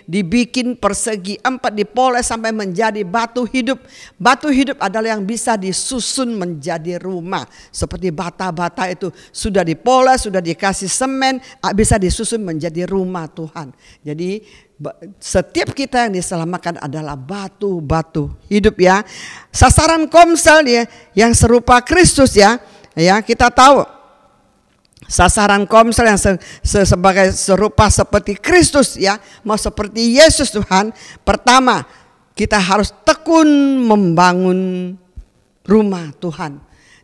dibikin persegi 4, dipoles sampai menjadi batu hidup. Batu hidup adalah yang bisa disusun menjadi rumah. Seperti bata-bata itu sudah dipoles, sudah dikasih semen, bisa disusun menjadi rumah Tuhan. Jadi setiap kita yang diselamatkan adalah batu-batu hidup, ya. Sasaran komsel, ya, yang serupa Kristus, ya. Ya, kita tahu sasaran komsel yang sebagai serupa seperti Kristus, ya, mau seperti Yesus Tuhan. Pertama, kita harus tekun membangun rumah Tuhan.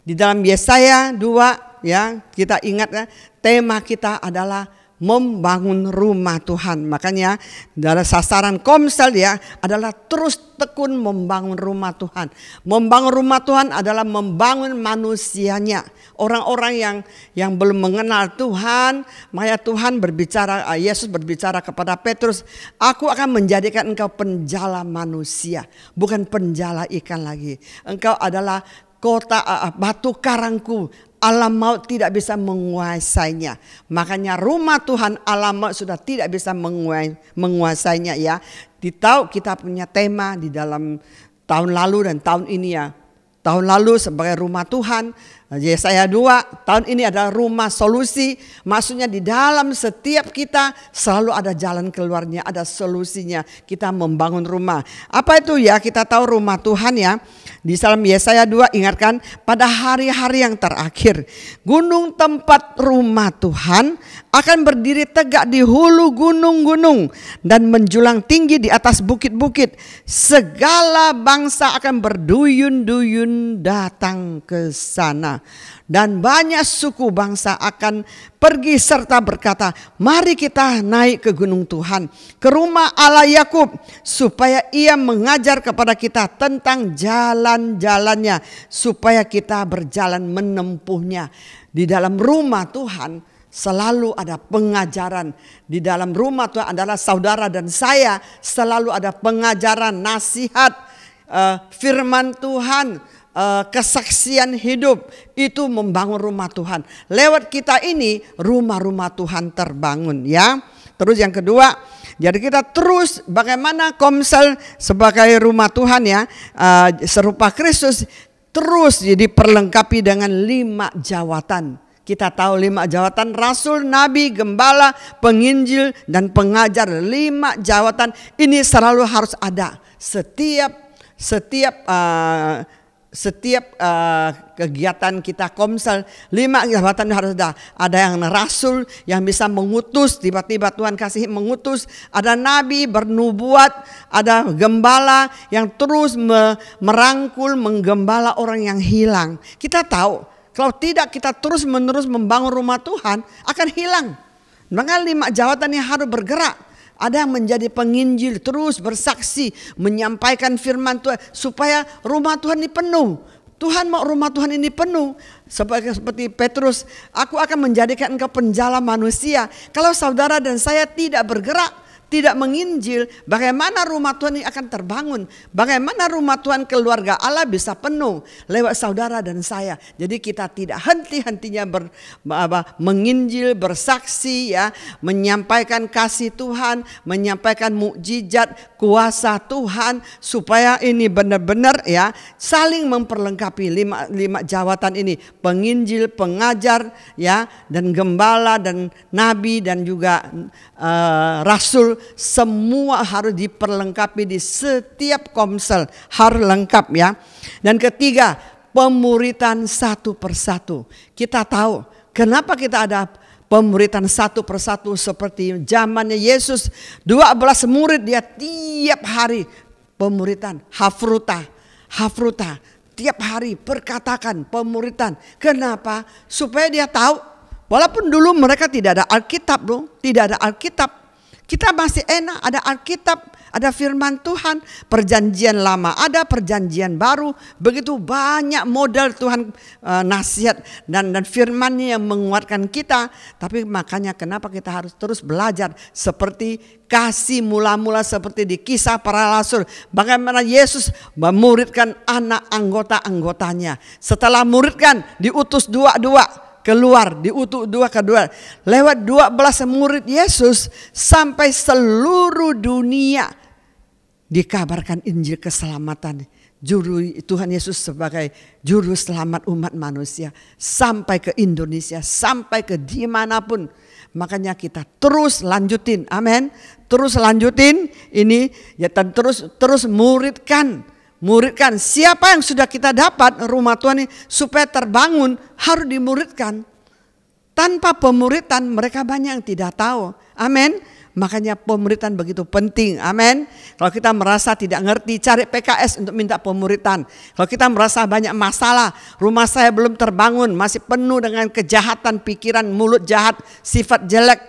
Di dalam Yesaya 2 ya, kita ingat ya, tema kita adalah membangun rumah Tuhan. Makanya dalam sasaran Komsel ya adalah terus tekun membangun rumah Tuhan. Membangun rumah Tuhan adalah membangun manusianya. Orang-orang yang belum mengenal Tuhan, makanya Tuhan berbicara, Yesus berbicara kepada Petrus, aku akan menjadikan engkau penjala manusia, bukan penjala ikan lagi. Engkau adalah kota batu karangku, alam maut tidak bisa menguasainya. Makanya rumah Tuhan, alam maut sudah tidak bisa menguasainya ya. Tahu kita punya tema di dalam tahun lalu dan tahun ini ya. Tahun lalu sebagai rumah Tuhan, Yesaya 2, tahun ini adalah rumah solusi. Maksudnya di dalam setiap kita selalu ada jalan keluarnya, ada solusinya. Kita membangun rumah. Apa itu ya? Kita tahu rumah Tuhan ya. Di dalam Yesaya 2 ingatkan, pada hari-hari yang terakhir gunung tempat rumah Tuhan akan berdiri tegak di hulu gunung-gunung dan menjulang tinggi di atas bukit-bukit. Segala bangsa akan berduyun-duyun datang ke sana. Dan banyak suku bangsa akan pergi serta berkata, mari kita naik ke gunung Tuhan, ke rumah Allah Yakub, supaya ia mengajar kepada kita tentang jalan-jalannya, supaya kita berjalan menempuhnya. Di dalam rumah Tuhan selalu ada pengajaran. Di dalam rumah Tuhan adalah saudara dan saya selalu ada pengajaran, nasihat, firman Tuhan, kesaksian hidup. Itu membangun rumah Tuhan. Lewat kita ini rumah-rumah Tuhan terbangun ya. Terus yang kedua, jadi kita terus bagaimana Komsel sebagai rumah Tuhan ya, serupa Kristus, terus diperlengkapi dengan 5 jawatan. Kita tahu 5 jawatan: rasul, nabi, gembala, penginjil, dan pengajar. 5 jawatan ini selalu harus ada. Setiap kegiatan kita Komsel, 5 jabatan harus ada. Ada yang rasul yang bisa mengutus, tiba-tiba Tuhan kasih mengutus. Ada nabi bernubuat, ada gembala yang terus merangkul, menggembala orang yang hilang. Kita tahu kalau tidak kita terus menerus membangun rumah Tuhan akan hilang. Maka 5 jawatan yang harus bergerak. Ada yang menjadi penginjil, terus bersaksi, menyampaikan firman Tuhan supaya rumah Tuhan ini penuh. Tuhan mau rumah Tuhan ini penuh. Seperti Petrus, aku akan menjadikan engkau penjala manusia. Kalau saudara dan saya tidak bergerak, tidak menginjil, bagaimana rumah Tuhan ini akan terbangun? Bagaimana rumah Tuhan, keluarga Allah bisa penuh lewat saudara dan saya? Jadi kita tidak henti-hentinya menginjil, bersaksi ya, menyampaikan kasih Tuhan, menyampaikan mukjizat kuasa Tuhan, supaya ini benar-benar ya saling memperlengkapi 5 jawatan ini: penginjil, pengajar ya, dan gembala, dan nabi, dan juga rasul. Semua harus diperlengkapi di setiap Komsel, harus lengkap ya. Dan ketiga, pemuritan satu persatu. Kita tahu kenapa kita ada pemuritan satu persatu seperti zamannya Yesus. 12 murid dia tiap hari pemuritan, hafruta. Tiap hari perkatakan pemuritan. Kenapa? Supaya dia tahu, walaupun dulu mereka tidak ada Alkitab loh, tidak ada Alkitab. Kita masih enak, ada Alkitab, ada firman Tuhan, perjanjian lama ada, perjanjian baru. Begitu banyak model Tuhan, nasihat dan firman-Nya yang menguatkan kita. Tapi makanya kenapa kita harus terus belajar, seperti kasih mula-mula seperti di Kisah Para Rasul. Bagaimana Yesus memuridkan anak anggota-anggotanya. Setelah muridkan, diutus 2 keluar, diutus 2 kedua. Lewat 12 murid Yesus sampai seluruh dunia dikabarkan Injil keselamatan. Tuhan Yesus sebagai juru selamat umat manusia sampai ke Indonesia, sampai ke dimanapun. Makanya kita terus lanjutin, amin. Terus lanjutin ini ya, dan terus muridkan siapa yang sudah kita dapat rumah Tuhan ini supaya terbangun, harus dimuridkan. Tanpa pemuritan mereka banyak yang tidak tahu. Amin. Makanya pemuritan begitu penting. Amin. Kalau kita merasa tidak ngerti, cari PKS untuk minta pemuritan. Kalau kita merasa banyak masalah, rumah saya belum terbangun, masih penuh dengan kejahatan, pikiran, mulut jahat, sifat jelek,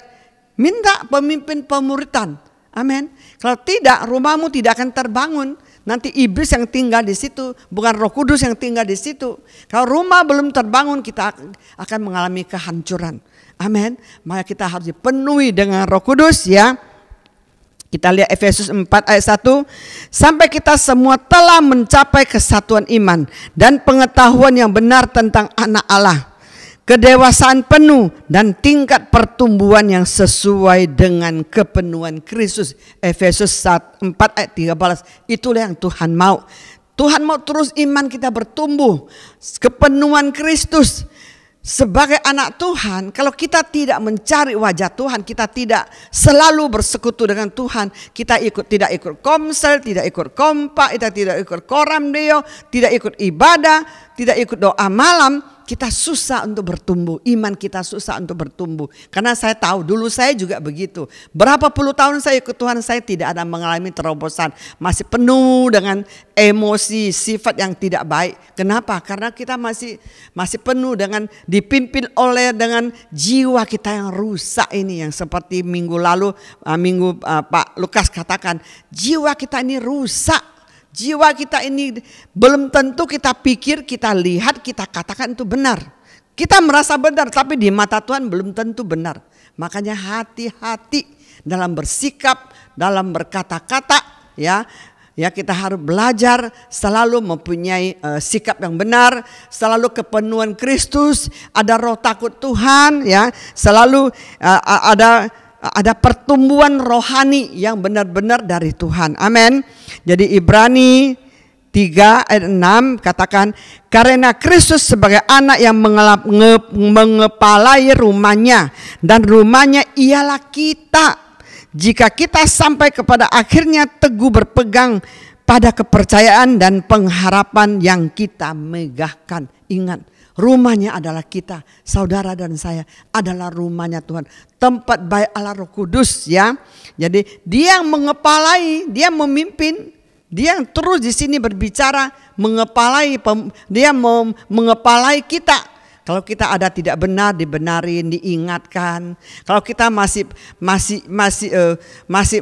minta pemimpin pemuritan. Amin. Kalau tidak, rumahmu tidak akan terbangun. Nanti iblis yang tinggal di situ, bukan Roh Kudus yang tinggal di situ. Kalau rumah belum terbangun, kita akan mengalami kehancuran. Amin. Maka kita harus dipenuhi dengan Roh Kudus ya. Kita lihat Efesus 4 ayat 1. Sampai kita semua telah mencapai kesatuan iman dan pengetahuan yang benar tentang anak Allah, kedewasaan penuh dan tingkat pertumbuhan yang sesuai dengan kepenuhan Kristus. Efesus 4 ayat 13. Itulah yang Tuhan mau. Tuhan mau terus iman kita bertumbuh, kepenuhan Kristus. Sebagai anak Tuhan, kalau kita tidak mencari wajah Tuhan, kita tidak selalu bersekutu dengan Tuhan, kita tidak ikut komsel, tidak ikut kompak, kita tidak ikut koram deo, tidak ikut ibadah, tidak ikut doa malam, kita susah untuk bertumbuh. Iman kita susah untuk bertumbuh. Karena saya tahu dulu saya juga begitu. Berapa puluh tahun saya ikut Tuhan, saya tidak ada mengalami terobosan. Masih penuh dengan emosi, sifat yang tidak baik. Kenapa? Karena kita masih penuh dengan dipimpin oleh dengan jiwa kita yang rusak ini. Yang seperti minggu lalu, Pak Lukas katakan, jiwa kita ini rusak. Jiwa kita ini belum tentu kita pikir, kita lihat, kita katakan itu benar. Kita merasa benar, tapi di mata Tuhan belum tentu benar. Makanya hati-hati dalam bersikap, dalam berkata-kata, ya kita harus belajar selalu mempunyai sikap yang benar, selalu kepenuhan Kristus, ada roh takut Tuhan, ya, selalu ada pertumbuhan rohani yang benar-benar dari Tuhan. Amin. Jadi Ibrani 3 ayat 6 katakan, karena Kristus sebagai anak yang mengepalai rumahnya, dan rumahnya ialah kita. Jika kita sampai kepada akhirnya teguh berpegang pada kepercayaan dan pengharapan yang kita megahkan. Ingat, rumahnya adalah kita, saudara dan saya adalah rumahnya Tuhan. Tempat baik Allah Roh Kudus ya. Jadi dia yang mengepalai, dia memimpin, dia yang terus di sini berbicara, mengepalai, dia mau mengepalai kita. Kalau kita ada tidak benar, dibenarin, diingatkan. Kalau kita masih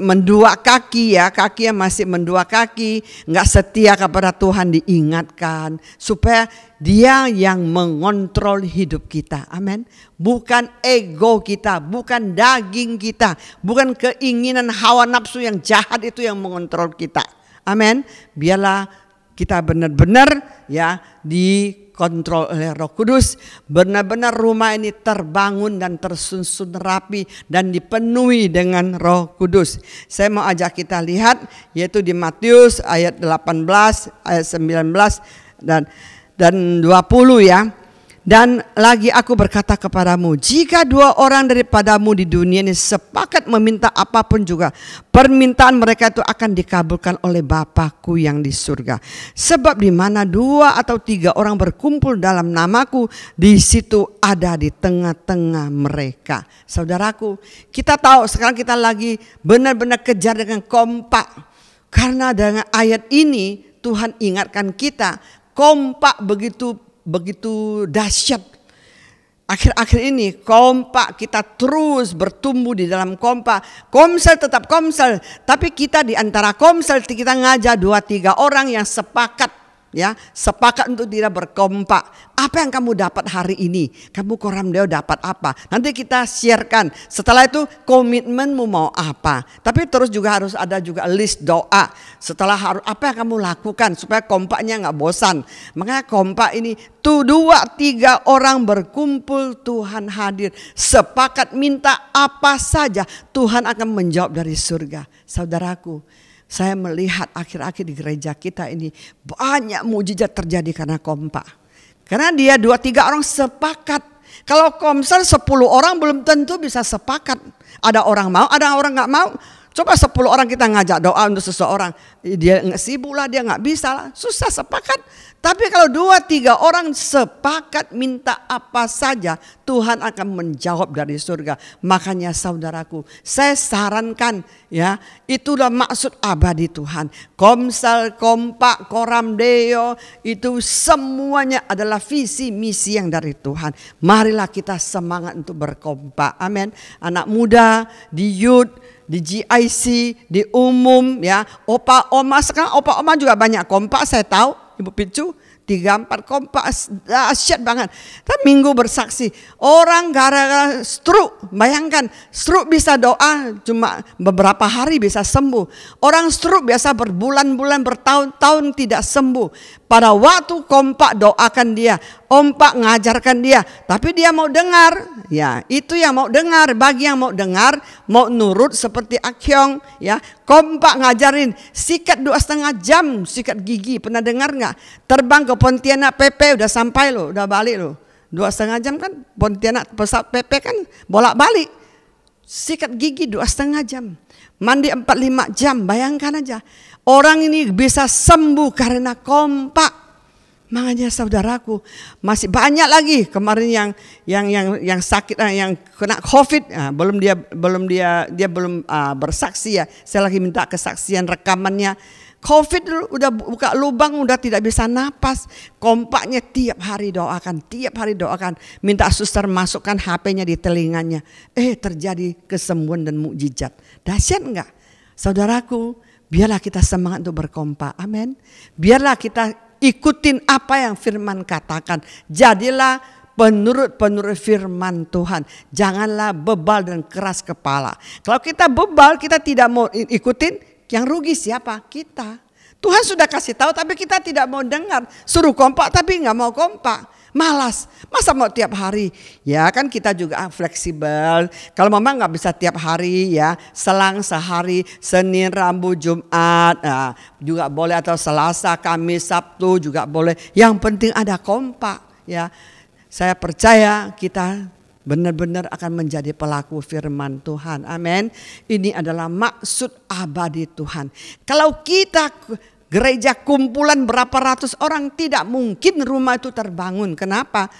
mendua kaki ya, kaki yang masih mendua kaki, nggak setia kepada Tuhan, diingatkan supaya Dia yang mengontrol hidup kita. Amin. Bukan ego kita, bukan daging kita, bukan keinginan hawa nafsu yang jahat itu yang mengontrol kita. Amin. Biarlah kita benar-benar ya dikontrol oleh Roh Kudus. Benar-benar rumah ini terbangun dan tersusun rapi dan dipenuhi dengan Roh Kudus. Saya mau ajak kita lihat yaitu di Matius ayat 18, ayat 19 dan 20 ya. Dan lagi aku berkata kepadamu, jika 2 orang daripadamu di dunia ini sepakat meminta apapun juga, permintaan mereka itu akan dikabulkan oleh Bapa-Ku yang di surga. Sebab di mana 2 atau 3 orang berkumpul dalam namaku, di situ ada di tengah-tengah mereka. Saudaraku, kita tahu sekarang kita lagi benar-benar kejar dengan kompak. Karena dengan ayat ini Tuhan ingatkan kita, kompak begitu dahsyat. Akhir-akhir ini kompak, kita terus bertumbuh di dalam kompak. Komsel tetap komsel, tapi kita di antara komsel kita ngajak 2-3 orang yang sepakat, ya, sepakat untuk tidak berkompak. Apa yang kamu dapat hari ini? Kamu koram deo dapat apa? Nanti kita sharekan. Setelah itu komitmenmu mau apa? Tapi terus juga harus ada juga list doa. Setelah harus apa yang kamu lakukan supaya kompaknya nggak bosan. Makanya kompak ini tuh 2-3 orang berkumpul, Tuhan hadir. Sepakat minta apa saja, Tuhan akan menjawab dari surga. Saudaraku, saya melihat akhir-akhir di gereja kita ini banyak mujizat terjadi karena kompak. Karena dia 2-3 orang sepakat. Kalau komsel 10 orang belum tentu bisa sepakat. Ada orang mau, ada orang gak mau. Coba 10 orang kita ngajak doa untuk seseorang, dia sibuk lah, dia nggak bisa lah, susah sepakat. Tapi kalau 2-3 orang sepakat minta apa saja, Tuhan akan menjawab dari surga. Makanya saudaraku, saya sarankan ya, itulah maksud abadi Tuhan. Komsel, kompak, koram deo, itu semuanya adalah visi misi yang dari Tuhan. Marilah kita semangat untuk berkompak. Amin. Anak muda di youth, di GIC, di umum ya, opa oma, sekarang opa oma juga banyak kompak, saya tahu Ibu Picu 3-4 kompak dahsyat banget. Tapi minggu bersaksi, orang gara-gara stroke, bayangkan stroke bisa doa cuma beberapa hari bisa sembuh. Orang stroke biasa berbulan-bulan, bertahun-tahun tidak sembuh. Pada waktu kompak doakan dia, kompak ngajarkan dia, tapi dia mau dengar. Ya, itu yang mau dengar. Bagi yang mau dengar, mau nurut seperti Akyong, ya, kompak ngajarin. Sikat 2,5 jam, sikat gigi. Pernah dengar nggak? Terbang ke Pontianak PP udah sampai loh, udah balik loh. 2,5 jam kan Pontianak pesawat PP kan bolak-balik. Sikat gigi 2,5 jam. Mandi 4-5 jam, bayangkan aja. Orang ini bisa sembuh karena kompak. Makanya saudaraku, masih banyak lagi kemarin yang sakit, yang kena COVID, belum bersaksi ya. Saya lagi minta kesaksian rekamannya. COVID dulu udah buka lubang, udah tidak bisa napas. Kompaknya tiap hari doakan. Minta suster masukkan HP-nya di telinganya. Terjadi kesembuhan dan mukjizat. Dahsyat enggak? Saudaraku, biarlah kita semangat untuk berkompak. Amin. Biarlah kita ikutin apa yang firman katakan. Jadilah penurut firman Tuhan. Janganlah bebal dan keras kepala. Kalau kita bebal, kita tidak mau ikutin, yang rugi siapa? Kita. Tuhan sudah kasih tahu tapi kita tidak mau dengar. Suruh kompak tapi nggak mau kompak. Malas. Masa mau tiap hari? Ya kan kita juga fleksibel. Kalau memang nggak bisa tiap hari ya, selang sehari, Senin, Rabu, Jumat juga boleh, atau Selasa, Kamis, Sabtu juga boleh. Yang penting ada kompak ya. Saya percaya kita benar-benar akan menjadi pelaku firman Tuhan. Amin. Ini adalah maksud abadi Tuhan. Kalau kita gereja kumpulan berapa ratus orang, tidak mungkin rumah itu terbangun. Kenapa?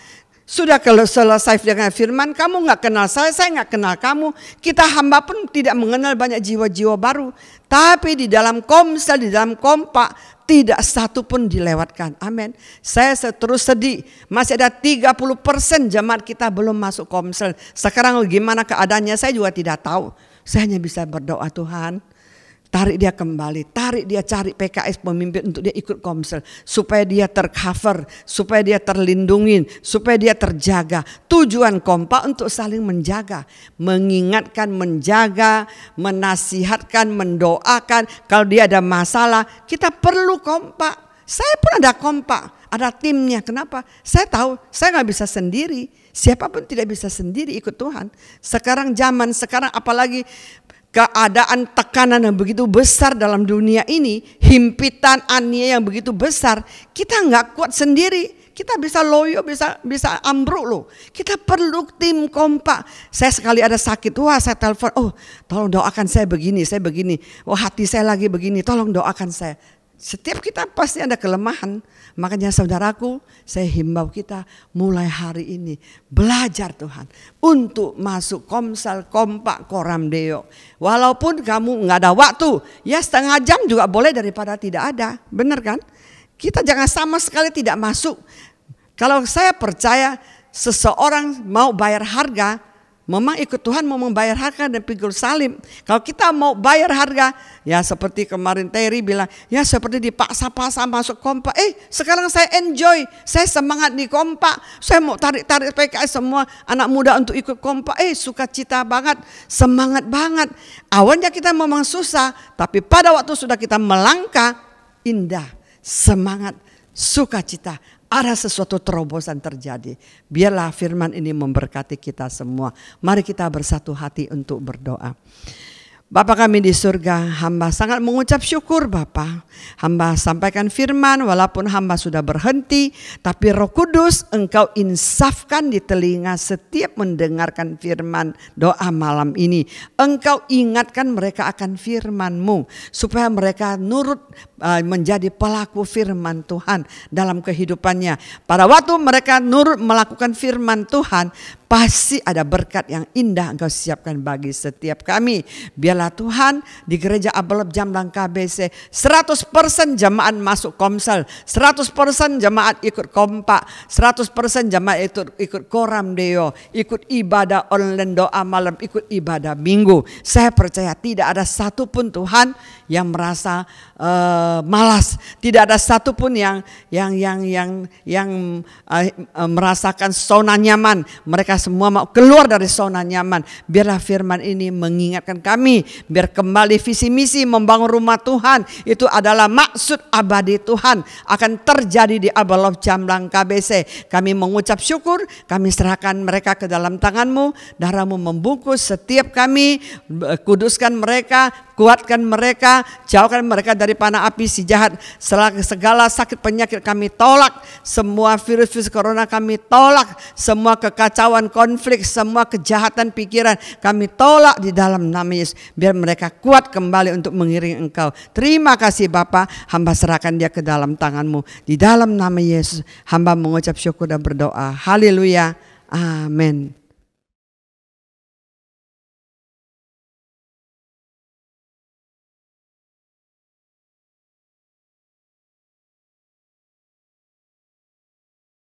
Sudah kalau selesai dengan firman, kamu nggak kenal saya nggak kenal kamu. Kita hamba pun tidak mengenal banyak jiwa-jiwa baru. Tapi di dalam komsel, di dalam kompak, tidak satu pun dilewatkan. Amin. Saya terus sedih. Masih ada 30% jemaat kita belum masuk komsel. Sekarang gimana keadaannya saya juga tidak tahu. Saya hanya bisa berdoa, Tuhan, tarik dia kembali, dia cari PKS pemimpin untuk dia ikut komsel. Supaya dia tercover, supaya dia terlindungi, supaya dia terjaga. Tujuan kompak untuk saling menjaga. Mengingatkan, menjaga, menasihatkan, mendoakan. Kalau dia ada masalah, kita perlu kompak. Saya pun ada kompak, ada timnya. Kenapa? Saya tahu saya gak bisa sendiri. Siapapun tidak bisa sendiri ikut Tuhan. Sekarang apalagi keadaan tekanan yang begitu besar dalam dunia ini, himpitan aniaya yang begitu besar, kita nggak kuat sendiri. Kita bisa loyo, bisa ambruk loh. Kita perlu tim kompak. Saya sekali ada sakit, saya telepon, tolong doakan saya begini. Hati saya lagi begini, tolong doakan saya. Setiap kita pasti ada kelemahan. Makanya saudaraku, saya himbau kita mulai hari ini belajar Tuhan untuk masuk komsel, kompak, koram deo. Walaupun kamu nggak ada waktu, ya setengah jam juga boleh daripada tidak ada. Benar kan? Kita jangan sama sekali tidak masuk. Kalau saya percaya seseorang mau bayar harga, memang ikut Tuhan mau membayar harga dan pikul salib. Kalau kita mau bayar harga, ya seperti kemarin Terry bilang, ya seperti dipaksa-paksa masuk kompak. Sekarang saya enjoy, saya semangat di kompak. Saya mau tarik PKS semua anak muda untuk ikut kompak. Sukacita banget, semangat banget. Awalnya kita memang susah, tapi pada waktu sudah kita melangkah, indah, semangat, sukacita. Ada sesuatu terobosan terjadi. Biarlah firman ini memberkati kita semua. Mari kita bersatu hati untuk berdoa. Bapa kami di surga, hamba sangat mengucap syukur Bapa. Hamba sampaikan firman walaupun hamba sudah berhenti, tapi Roh Kudus Engkau insafkan di telinga setiap mendengarkan firman doa malam ini. Engkau ingatkan mereka akan firman-Mu supaya mereka nurut menjadi pelaku firman Tuhan dalam kehidupannya. Pada waktu mereka nurut melakukan firman Tuhan, pasti ada berkat yang indah Engkau siapkan bagi setiap kami. Biarlah Tuhan di gereja Abelop Jamblang KBC 100% jemaat masuk Komsel, 100% jemaat ikut kompak, 100% jemaat ikut koram deo, ikut ibadah online doa malam, ikut ibadah minggu. Saya percaya tidak ada satupun Tuhan yang merasa malas, tidak ada satupun yang merasakan zona nyaman. Mereka semua mau keluar dari zona nyaman. Biarlah firman ini mengingatkan kami, biar kembali visi misi membangun rumah Tuhan. Itu adalah maksud abadi Tuhan akan terjadi di Abelop Jamblang KBC. Kami mengucap syukur, kami serahkan mereka ke dalam tangan-Mu. Darah-Mu membungkus setiap kami, kuduskan mereka, kuatkan mereka, jauhkan mereka dari panah api si jahat. Segala sakit penyakit kami tolak, semua virus corona kami tolak, semua kekacauan konflik, semua kejahatan pikiran kami tolak di dalam nama Yesus. Biar mereka kuat kembali untuk mengiring Engkau. Terima kasih Bapa, hamba serahkan dia ke dalam tangan-Mu. Di dalam nama Yesus hamba mengucap syukur dan berdoa. Haleluya. Amin.